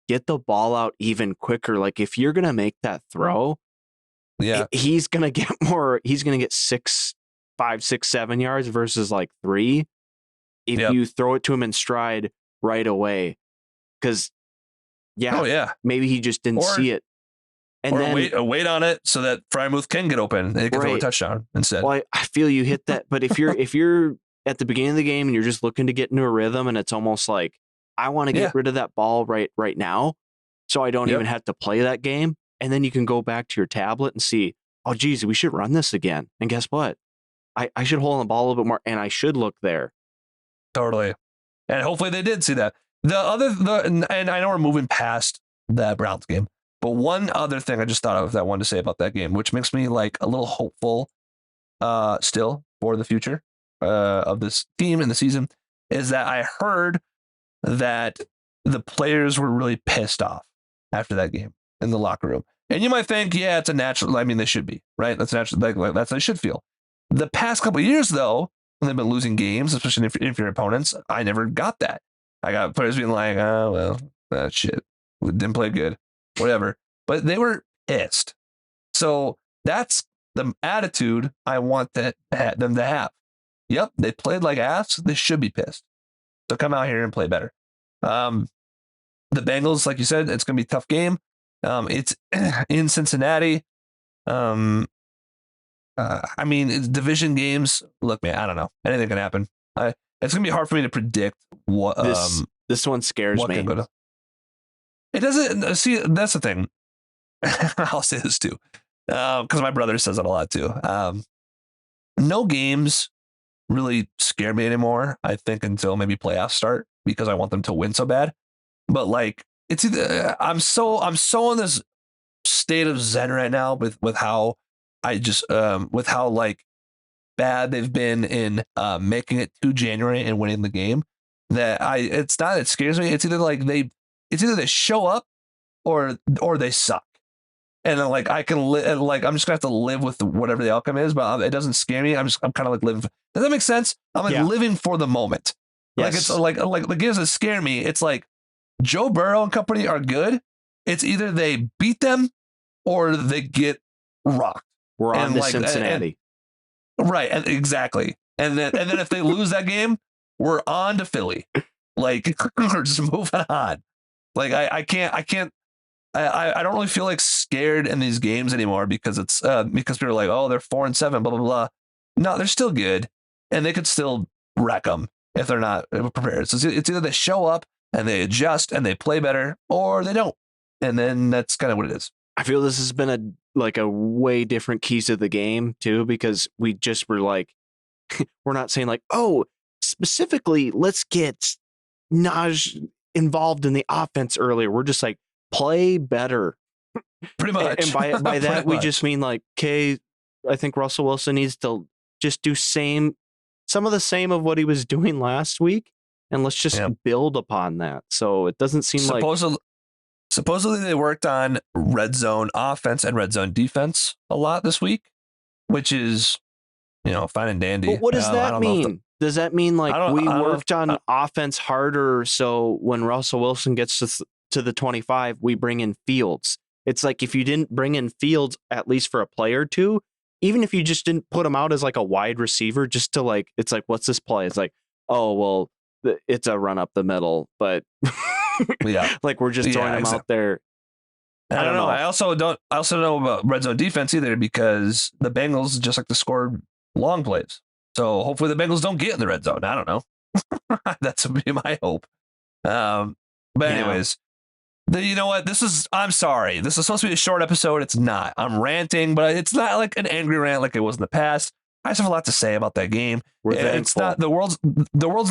get the ball out even quicker. Like if you're going to make that throw, he's going to get more, he's going to get 5, 6, 7 yards versus like 3 if you throw it to him in stride right away. Because, maybe he just didn't see it. And then wait on it so that Frymouth can get open and they can throw a touchdown instead. Well, I feel you hit that. But if you're at the beginning of the game and you're just looking to get into a rhythm and it's almost like, I want to get rid of that ball right now so I don't even have to play that game. And then you can go back to your tablet and see, oh, geez, we should run this again. And guess what? I should hold on the ball a little bit more and I should look there. Totally. And hopefully they did see that. And I know we're moving past that Browns game, but one other thing I just thought of that I wanted to say about that game, which makes me like a little hopeful still for the future of this team in the season, is that I heard that the players were really pissed off after that game in the locker room. And you might think, yeah, it's a natural. I mean, they should be, right? That's natural. Like that's how they should feel. The past couple of years, though, when they've been losing games, especially inferior opponents, I never got that. I got players being like, oh, well, that shit. We didn't play good. Whatever. But they were pissed. So that's the attitude I want them to have. Yep, they played like ass. They should be pissed. So come out here and play better. The Bengals, like you said, it's going to be a tough game. It's in Cincinnati. I mean, it's division games. Look, man, I don't know. Anything can happen. It's going to be hard for me to predict what. This one scares me. It doesn't. See, that's the thing. I'll say this too, because my brother says it a lot too. No games really scare me anymore, I think, until maybe playoffs start, because I want them to win so bad. But like, it's either I'm so in this state of zen right now with how I just with how like bad they've been in making it to January and winning the game, that it scares me. It's either they show up or they suck. And then like I can live, like I'm just gonna have to live with whatever the outcome is, but it doesn't scare me. I'm kind of like living. Does that make sense? I'm like living for the moment. Yes. Like it's like the games that scare me. It's like Joe Burrow and company are good. It's either they beat them or they get rocked. We're on to Cincinnati, right? And exactly. And then if they lose that game, we're on to Philly. Like we're just moving on. Like I don't really feel like scared in these games anymore because it's because people are like, oh, they're 4-7, blah blah blah. No, they're still good, and they could still wreck them if they're not prepared. So it's either they show up and they adjust and they play better, or they don't, and then that's kind of what it is. I feel this has been a way different keys to the game too, because we just were like, we're not saying like, oh, specifically let's get Najee involved in the offense earlier. We're just like, play better. Pretty much. And by that, we just mean like, okay, I think Russell Wilson needs to just do some of the same of what he was doing last week. And let's just build upon that. So it doesn't seem supposedly they worked on red zone offense and red zone defense a lot this week, which is, fine and dandy. But what does that mean? Does that mean like we worked on offense harder, so when Russell Wilson gets to the 25, we bring in Fields? It's like if you didn't bring in Fields at least for a play or two, even if you just didn't put him out as like a wide receiver, just to like, it's like, what's this play? It's like, oh, well, it's a run up the middle, but like we're just throwing him out there. I don't know. I also don't know about red zone defense either, because the Bengals just like to score long plays. So hopefully the Bengals don't get in the red zone. I don't know. That's would be my hope. But anyways, you know what? I'm sorry. This is supposed to be a short episode. It's not. I'm ranting, but it's not like an angry rant like it was in the past. I just have a lot to say about that game. It's not the world's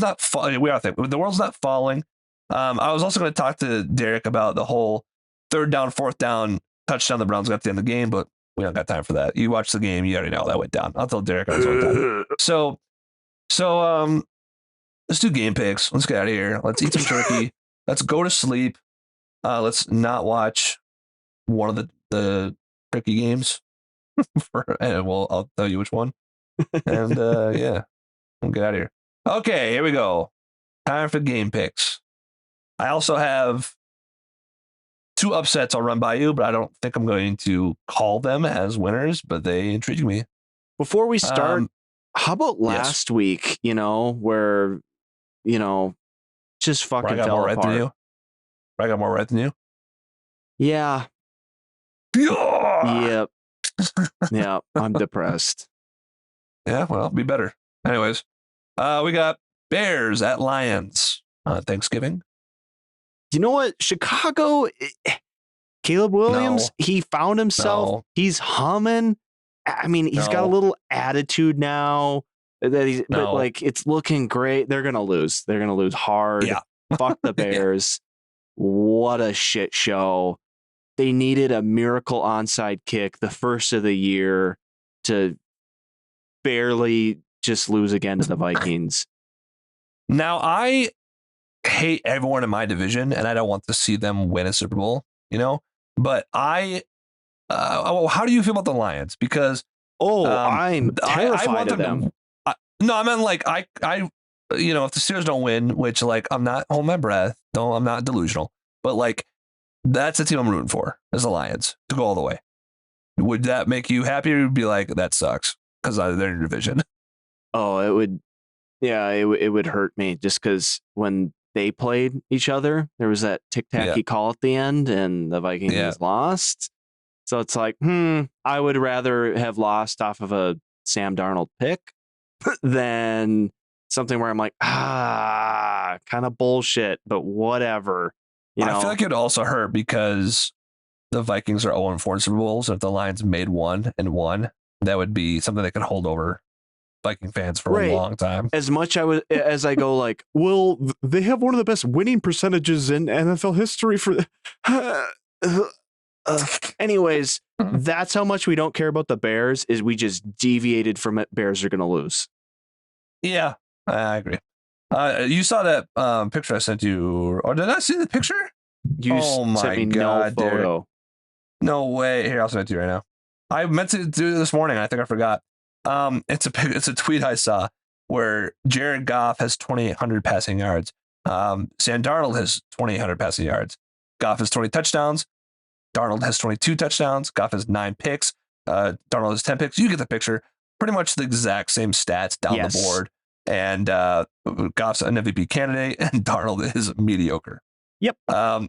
not falling. The world's not falling. I was also going to talk to Derek about the whole 3rd down, 4th down touchdown the Browns got at the end of the game, but we don't got time for that. You watched the game, you already know how that went down. I'll tell Derek on his own time. So let's do game picks. Let's get out of here. Let's eat some turkey. Let's go to sleep. Let's not watch one of the turkey games. Well, I'll tell you which one. And yeah, we'll get out of here. Okay, here we go. Time for game picks. I also have 2 upsets I'll run by you, but I don't think I'm going to call them as winners, but they intrigue me. Before we start, how about last week, where, just fucking fell apart. Right than you? I got more right than you? Yeah. Yep. Yeah, I'm depressed. Yeah, well, be better. Anyways, we got Bears at Lions on Thanksgiving. You know what? Chicago, Caleb Williams, he found himself. No. He's humming. I mean, he's got a little attitude now. But like, it's looking great. They're gonna lose. They're gonna lose hard. Yeah. Fuck the Bears. What a shit show. They needed a miracle onside kick, the first of the year, to barely just lose again to the Vikings. Now, I hate everyone in my division, and I don't want to see them win a Super Bowl, But how do you feel about the Lions? Because I'm terrified of them. No, I meant like I if the Steelers don't win, which like I'm not holding my breath, I'm not delusional, but like that's the team I'm rooting for is the Lions to go all the way. Would that make you happy, or would be like that sucks because they're in your division? Oh, it would. Yeah, it would hurt me just because when they played each other, there was that tic-tac-y call at the end, and the Vikings lost. So it's like, I would rather have lost off of a Sam Darnold pick than something where I'm like, kind of bullshit, but whatever. I feel like it would also hurt because the Vikings are 0-4 in Super Bowls. And if the Lions made one and won, that would be something that could hold over Viking fans for a long time. As much as I go like, well, they have one of the best winning percentages in NFL history for. Anyways, that's how much we don't care about the Bears. Is we just deviated from it. Bears are going to lose. Yeah, I agree. You saw that picture I sent you, or did I see the picture? Oh my God, no photo. No way. Here, I'll send it to you right now. I meant to do it this morning. I think I forgot. It's a tweet I saw where Jared Goff has 2,800 passing yards. Sam Darnold has 2,800 passing yards. Goff has 20 touchdowns. Darnold has 22 touchdowns. Goff has 9 picks. Darnold has 10 picks. You get the picture. Pretty much the exact same stats down the board. And Goff's an MVP candidate, and Darnold is mediocre. Yep.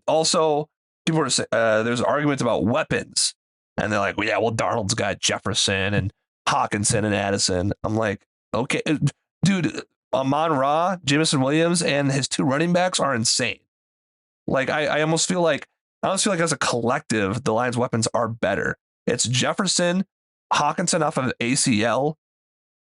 Also, people were saying there's arguments about weapons, and they're like, well, Darnold's got Jefferson and Hawkinson and Addison. I'm like, okay, dude, Amon-Ra, Jameson Williams, and his 2 running backs are insane. Like, I almost feel like as a collective, the Lions' weapons are better. It's Jefferson, Hawkinson off of ACL,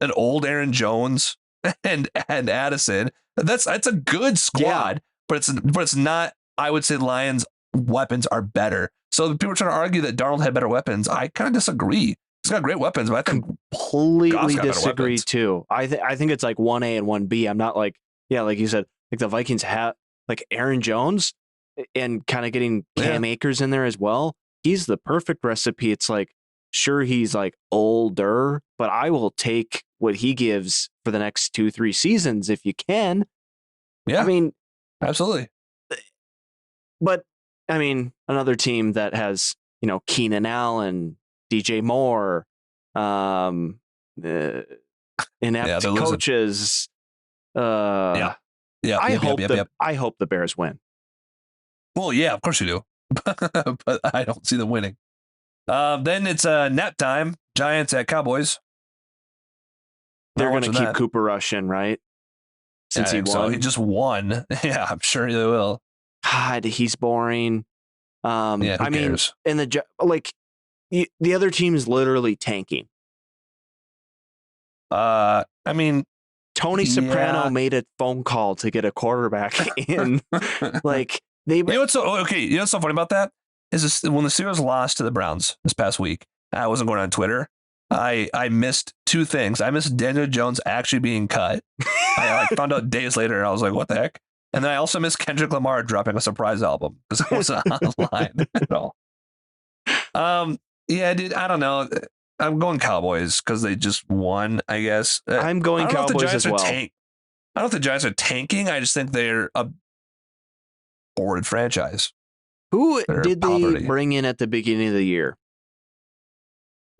an old Aaron Jones, and Addison. That's a good squad, but it's not. I would say Lions' weapons are better. So people are trying to argue that Darnold had better weapons. I kind of disagree. He's got great weapons, but I think completely disagree too. I think it's like 1A and 1B. I'm not like, like you said, like the Vikings have like Aaron Jones and kind of getting Cam Akers in there as well. He's the perfect recipe. It's like, sure, he's like older, but I will take what he gives for the next 2-3 seasons if you can. Yeah. I mean, absolutely. But I mean, another team that has, Keenan Allen, DJ Moore, inept coaches. I hope the Bears win. Well, yeah, of course you do. But I don't see them winning. Then it's nap time. Giants at Cowboys. They're going to keep Cooper Rush in, right? Since he won. So he just won. Yeah, I'm sure they will. God, he's boring. Who cares? In the other team is literally tanking. Tony Soprano made a phone call to get a quarterback in. You know what's so funny about that is this, when the Steelers lost to the Browns this past week, I wasn't going on Twitter. I missed 2 things. I missed Daniel Jones actually being cut. I found out days later, and I was like, what the heck? And then I also missed Kendrick Lamar dropping a surprise album because I wasn't online at all. Yeah, dude, I don't know. I'm going Cowboys because they just won, I guess. I'm going Cowboys as well. I don't know if the Giants are tanking. I just think they're a horrid franchise. Who did they bring in at the beginning of the year?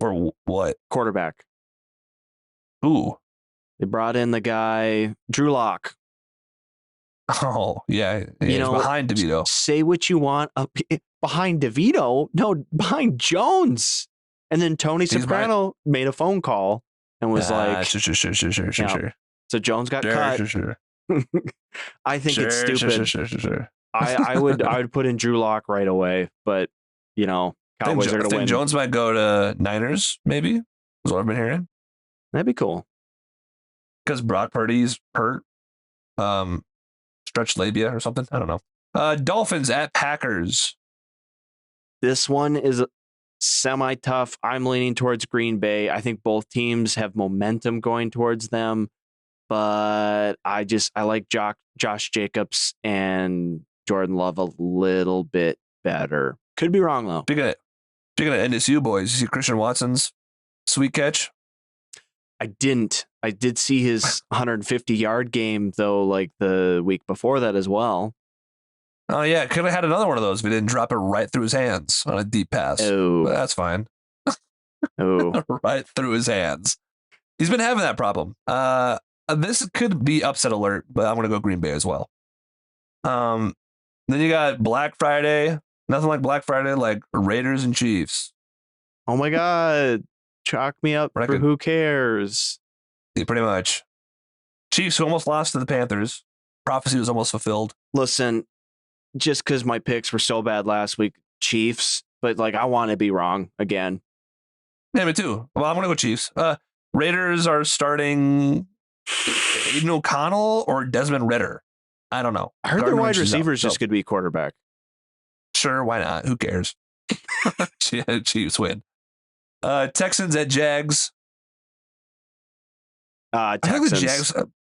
For what? Quarterback. Who? They brought in the guy, Drew Lock. Oh, yeah. He's behind DeVito. Say what you want. Behind DeVito? No, behind Jones. And then Tony Soprano made a phone call and was like, sure. So Jones got cut. Sure. I think it's stupid. Sure. I would put in Drew Lock right away, but Cowboys are going to win. Jones might go to Niners, maybe. Is what I've been hearing. That'd be cool. Because Brock Purdy's hurt. Stretched labia or something. I don't know. Dolphins at Packers. This one is semi-tough. I'm leaning towards Green Bay. I think both teams have momentum going towards them, but I like Josh Jacobs and Jordan Love a little bit better. Could be wrong though. Speaking of NSU boys, you see Christian Watson's sweet catch? I didn't. I did see his 150-yard game though, like the week before that as well. Oh yeah, could have had another one of those if he didn't drop it right through his hands on a deep pass. Oh, but that's fine. Oh, right through his hands. He's been having that problem. This could be upset alert, but I'm gonna go Green Bay as well. Then you got Black Friday. Nothing like Black Friday, like Raiders and Chiefs. Oh my God. Chalk me up for who cares? Yeah, pretty much. Chiefs who almost lost to the Panthers. Prophecy was almost fulfilled. Listen, just because my picks were so bad last week, Chiefs, but I want to be wrong again. Yeah, me too. Well, I'm going to go Chiefs. Raiders are starting Aiden O'Connell or Desmond Ridder. I don't know. I heard their wide receivers just could be quarterback. Sure, why not? Who cares? Chiefs win. Texans at Jags. Texans.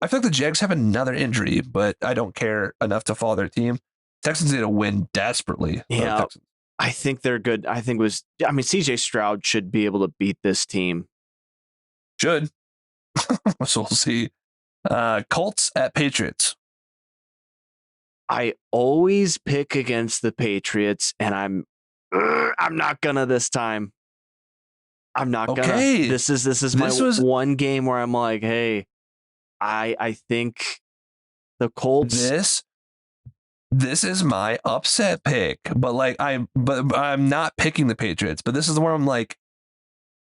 I feel like the Jags have another injury, but I don't care enough to follow their team. Texans need to win desperately. Yeah, I think they're good. CJ Stroud should be able to beat this team. Should. So we'll see. Colts at Patriots. I always pick against the Patriots, and I'm not gonna this time. I'm not gonna. Okay. This is my one game where I'm like, hey, I think the Colts. This is my upset pick, but I'm not picking the Patriots. But this is where I'm like,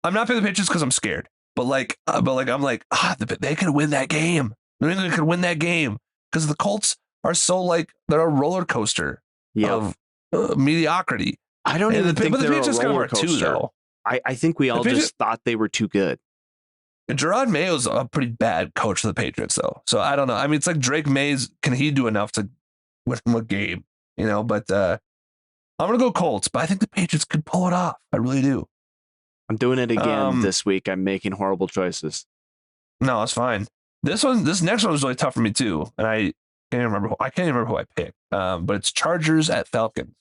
I'm not picking the Patriots because I'm scared. But I'm like, they could win that game. New England could win that game because the Colts are so they're a roller coaster of mediocrity. I don't even think they're a roller coaster. Too, though. I think we all just thought they were too good. Gerard Mayo's a pretty bad coach for the Patriots, though. So I don't know. I mean, it's like Drake Mays. Can he do enough to win him a game? But I'm going to go Colts, but I think the Patriots could pull it off. I really do. I'm doing it again this week. I'm making horrible choices. No, it's fine. This next one was really tough for me, too. And I can't even remember who I picked. But it's Chargers at Falcons.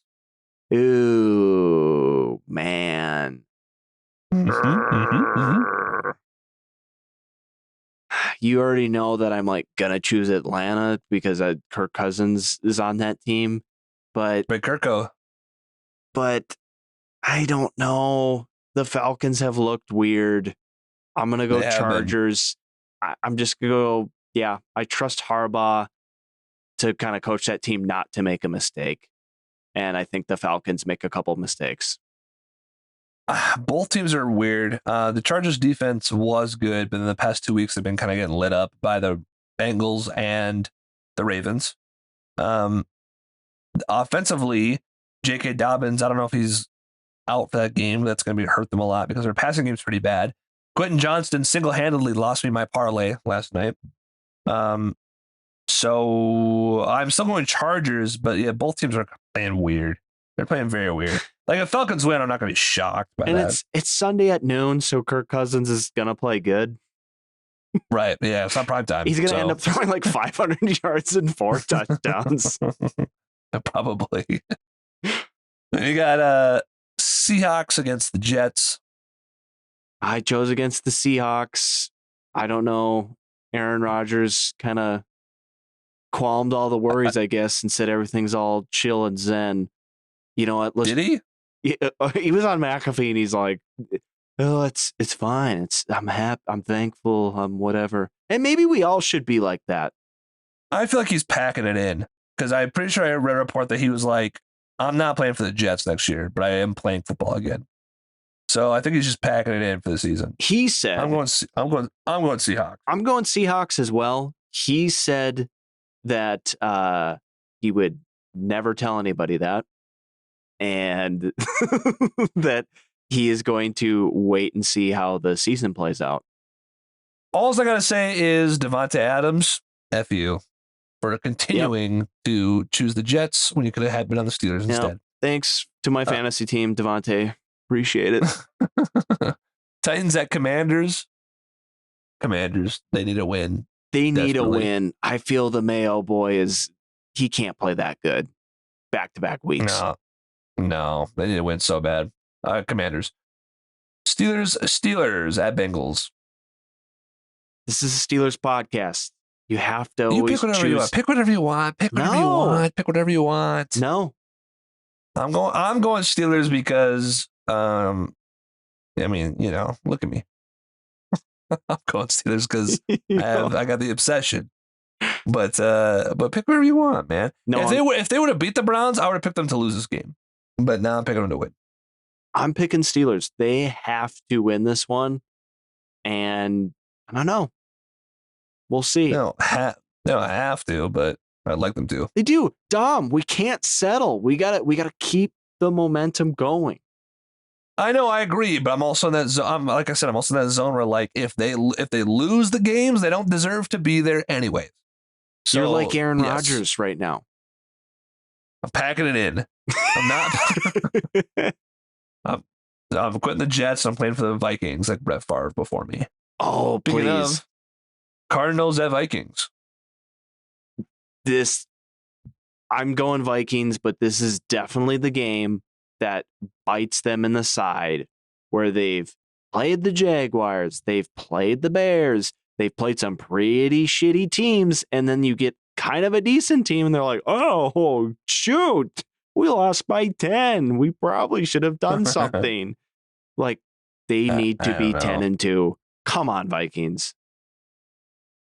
Ooh, man. You already know that I'm gonna choose Atlanta because Kirk Cousins is on that team, but Kirko. But I don't know. The Falcons have looked weird. I'm gonna go Chargers. I'm just gonna go. Yeah, I trust Harbaugh to kind of coach that team not to make a mistake, and I think the Falcons make a couple mistakes. Both teams are weird. The Chargers defense was good, but in the past 2 weeks, they've been kind of getting lit up by the Bengals and the Ravens. Offensively, J.K. Dobbins, I don't know if he's out for that game. That's going to hurt them a lot because their passing game's pretty bad. Quentin Johnston single-handedly lost me my parlay last night. So I'm still going Chargers, but yeah, both teams are playing weird. They're playing very weird. If Falcons win, I'm not going to be shocked by that. And it's Sunday at noon, so Kirk Cousins is going to play good. Right. Yeah, it's not prime time. He's going to end up throwing 500 yards and 4 touchdowns. Probably. You got Seahawks against the Jets. I chose against the Seahawks. I don't know. Aaron Rodgers kind of qualmed all the worries, I guess, and said everything's all chill and zen. You know what? Did he? He was on McAfee and he's like, "Oh, it's fine. I'm happy. I'm thankful. I'm whatever." And maybe we all should be like that. I feel like he's packing it in because I'm pretty sure I read a report that he was like, "I'm not playing for the Jets next year, but I am playing football again." So I think he's just packing it in for the season. He said, "I'm going Seahawks." I'm going Seahawks as well. He said that he would never tell anybody that, and that he is going to wait and see how the season plays out. All I gotta say is Devontae Adams, F you, for continuing to choose the Jets when you could have been on the Steelers instead. Thanks to my fantasy team, Devontae. Appreciate it. Titans at Commanders. Commanders, they need a win. They need a win. I feel the Mayo boy he can't play that good back-to-back weeks. No, they need to win so bad. Commanders. Steelers at Bengals. This is a Steelers podcast. You have to always pick whatever choose. you want. Pick whatever you want. Pick whatever you want. Pick whatever you want. No. I'm going Steelers because I mean, look at me. I'm going Steelers because I got the obsession. But pick whatever you want, man. No, if they would have beat the Browns, I would have picked them to lose this game. But now I'm picking them to win. I'm picking Steelers. They have to win this one, and I don't know. We'll see. No, I have to, but I'd like them to. They do. Dom, we can't settle. We gotta keep the momentum going. I know, I agree, but I'm also in that zone. Like I said, I'm also in that zone where, like, if they lose the games, they don't deserve to be there anyways. So, you're like Aaron Rodgers right now. I'm packing it in. I'm not. I'm quitting the Jets. I'm playing for the Vikings, like Brett Favre before me. Oh, please. Cardinals at Vikings. I'm going Vikings, but this is definitely the game that bites them in the side, where they've played the Jaguars, they've played the Bears, they've played some pretty shitty teams, and then you get kind of a decent team, and they're like, "Oh, shoot, we lost by 10. We probably should have done something." Like, they need to be 10-2. Come on, Vikings.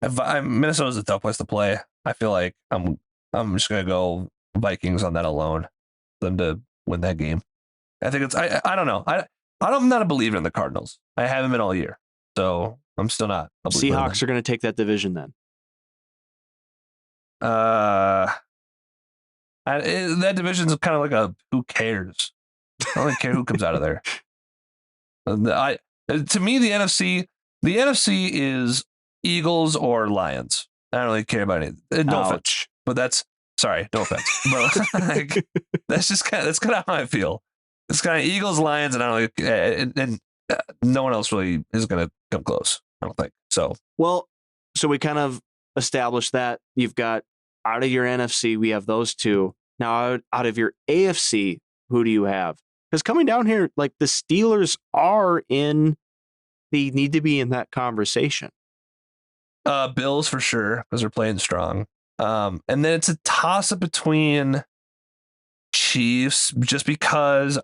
Minnesota's a tough place to play. I feel like I'm just gonna go Vikings on that alone. Them to win that game. I think I don't know. I'm not a believer in the Cardinals. I haven't been all year, so I'm still not. Seahawks are going to take that division then. That division's kind of like a who cares. I don't really care who comes out of there. To me, the NFC is Eagles or Lions. I don't really care about it. No offense, but no offense. But like, that's kind of how I feel. It's kind of Eagles, Lions, and I don't really, and no one else really is going to come close. I don't think so. Well, so we kind of established that you've got out of your NFC, we have those two. Now, out of your AFC, who do you have? Because coming down here, like, the Steelers they need to be in that conversation. Bills for sure, because they're playing strong. And then it's a toss up between Chiefs, just because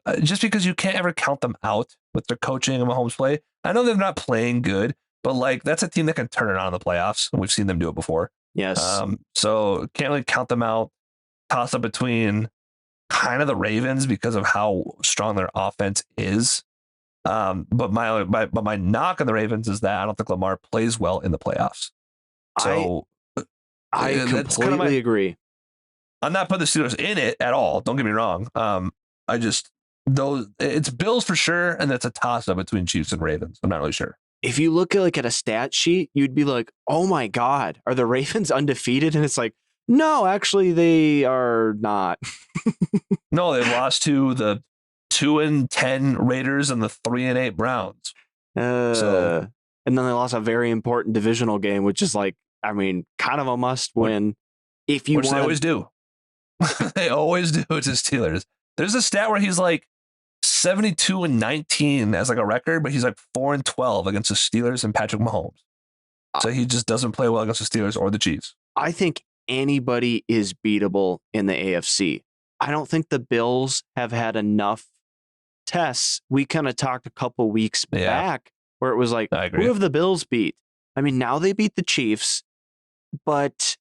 you can't ever count them out with their coaching and Mahomes play. I know they're not playing good, but like, that's a team that can turn it on in the playoffs, and we've seen them do it before. Yes. So can't really count them out. Toss up between kind of the Ravens because of how strong their offense is. But my knock on the Ravens is that I don't think Lamar plays well in the playoffs. So I completely agree. I'm not putting the Steelers in it at all. Don't get me wrong. It's Bills for sure, and that's a toss up between Chiefs and Ravens. I'm not really sure. If you look at a stat sheet, you'd be like, "Oh my God, are the Ravens undefeated?" And it's like, no, actually, they are not. No, they lost to the 2-10 Raiders and the 3-8 Browns. And then they lost a very important divisional game, which is like, I mean, kind of a must win. Which they always do. They always do to Steelers. There's a stat where he's like 72-19 as like a record, but he's like 4-12 against the Steelers and Patrick Mahomes. So he just doesn't play well against the Steelers or the Chiefs. I think anybody is beatable in the AFC. I don't think the Bills have had enough tests. We kind of talked a couple weeks back where it was like, who have the Bills beat? I mean, now they beat the Chiefs, but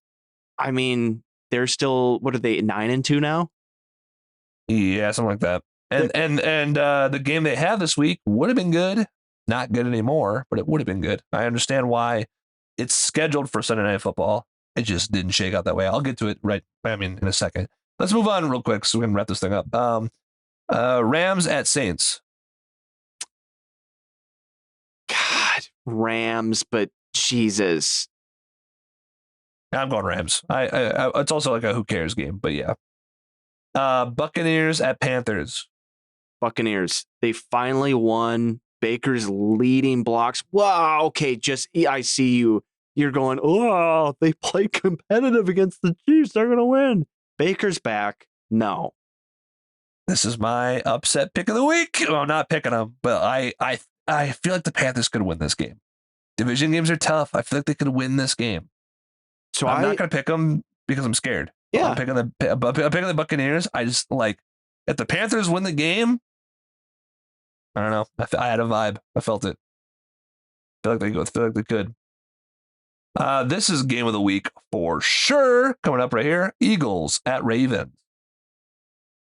I mean, they're still, what are they, 9-2 now? Yeah, something like that. And the game they have this week would have been good. Not good anymore, but it would have been good. I understand why it's scheduled for Sunday Night Football. It just didn't shake out that way. I'll get to it in a second. Let's move on real quick so we can wrap this thing up. Rams at Saints. God, Rams, but Jesus. I'm going Rams. I it's also like a who cares game, but yeah. Buccaneers at Panthers. Buccaneers. They finally won. Baker's leading blocks. Wow. Okay, I see you. You're going, oh, they play competitive against the Chiefs. They're going to win. Baker's back. No. This is my upset pick of the week. Well, I'm not picking them, but I feel like the Panthers could win this game. Division games are tough. I feel like they could win this game. So I'm not going to pick them because I'm scared. Yeah. I'm picking the Buccaneers. I just like, if the Panthers win the game, I don't know. I had a vibe. I felt it. I feel like they could. This is game of the week for sure. Coming up right here. Eagles at Ravens.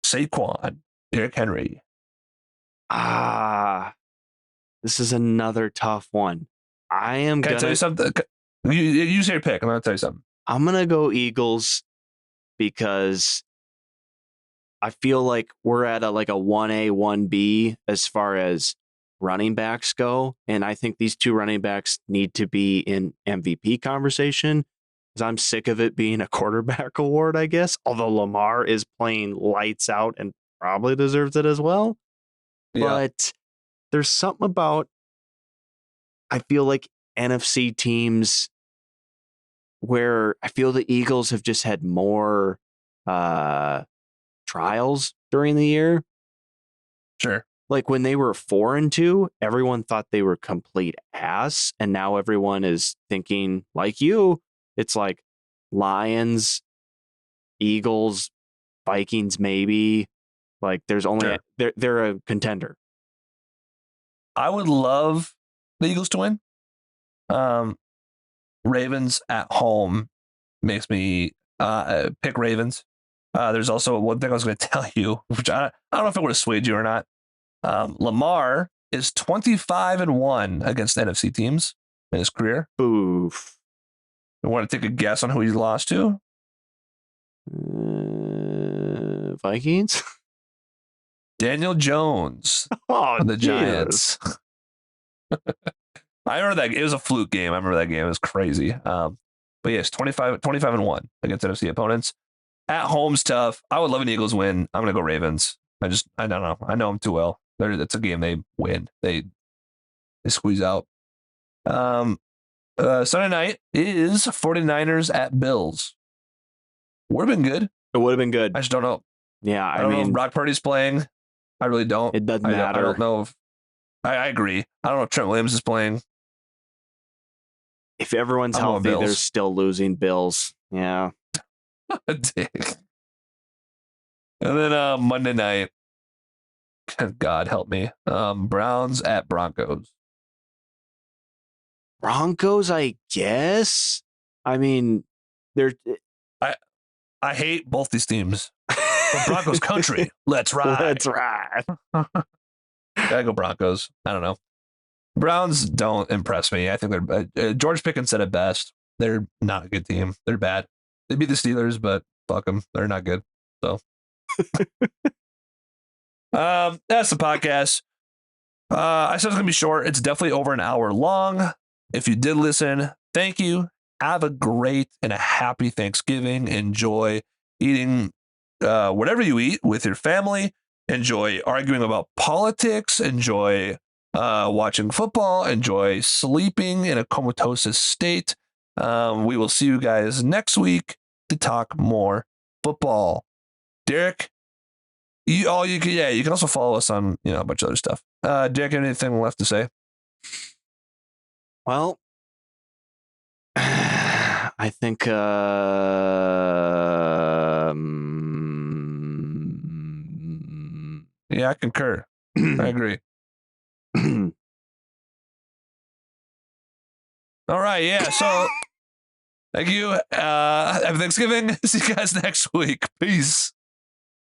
Saquon, Derrick Henry. This is another tough one. Can I tell you something? You say your pick. I'm going to tell you something. I'm going to go Eagles because I feel like we're at a 1A, 1B as far as running backs go. And I think these two running backs need to be in MVP conversation because I'm sick of it being a quarterback award, I guess. Although Lamar is playing lights out and probably deserves it as well. Yeah. But there's something about, I feel like NFC teams where I feel the Eagles have just had more trials during the year. Sure. Like when they were 4-2, everyone thought they were complete ass. And now everyone is thinking like you. It's like Lions, Eagles, Vikings, maybe. Like there's only, they're a contender. I would love the Eagles to win. Ravens at home makes me pick Ravens. There's also one thing I was going to tell you, which I don't know if it would have swayed you or not. Lamar is 25-1 against NFC teams in his career. Oof. You want to take a guess on who he's lost to? Vikings? Daniel Jones. Oh, the Giants. I remember that. It was a fluke game. I remember that game. It was crazy. But yes, 25-1 against NFC opponents. At home's tough. I would love an Eagles win. I'm going to go Ravens. I don't know. I know them too well. It's a game they win. They squeeze out. Sunday night is 49ers at Bills. Would have been good. It would have been good. I just don't know. Yeah, I don't know if Brock Purdy's playing. I really don't. It doesn't matter. I don't know if I agree. I don't know if Trent Williams is playing. If everyone's healthy, they're still losing. Bills. Yeah. Dick. And then Monday night, God help me. Browns at Broncos. Broncos, I guess. I mean, they're. I hate both these teams. But Broncos country. Let's ride. Let's ride. Gotta go Broncos. I don't know. Browns don't impress me. I think they're George Pickens said it best. They're not a good team. They're bad. They beat the Steelers, but fuck them. They're not good. So that's the podcast. I said it's gonna be short. It's definitely over an hour long. If you did listen, thank you. Have a great and a happy Thanksgiving. Enjoy eating whatever you eat with your family. Enjoy arguing about politics. Enjoy watching football. Enjoy sleeping in a comatose state. We will see you guys next week to talk more football. Derek, You can also follow us on a bunch of other stuff. Derek, anything left to say? Well, I think yeah, I concur. I agree. All right, yeah. So thank you. Happy Thanksgiving. See you guys next week. Peace.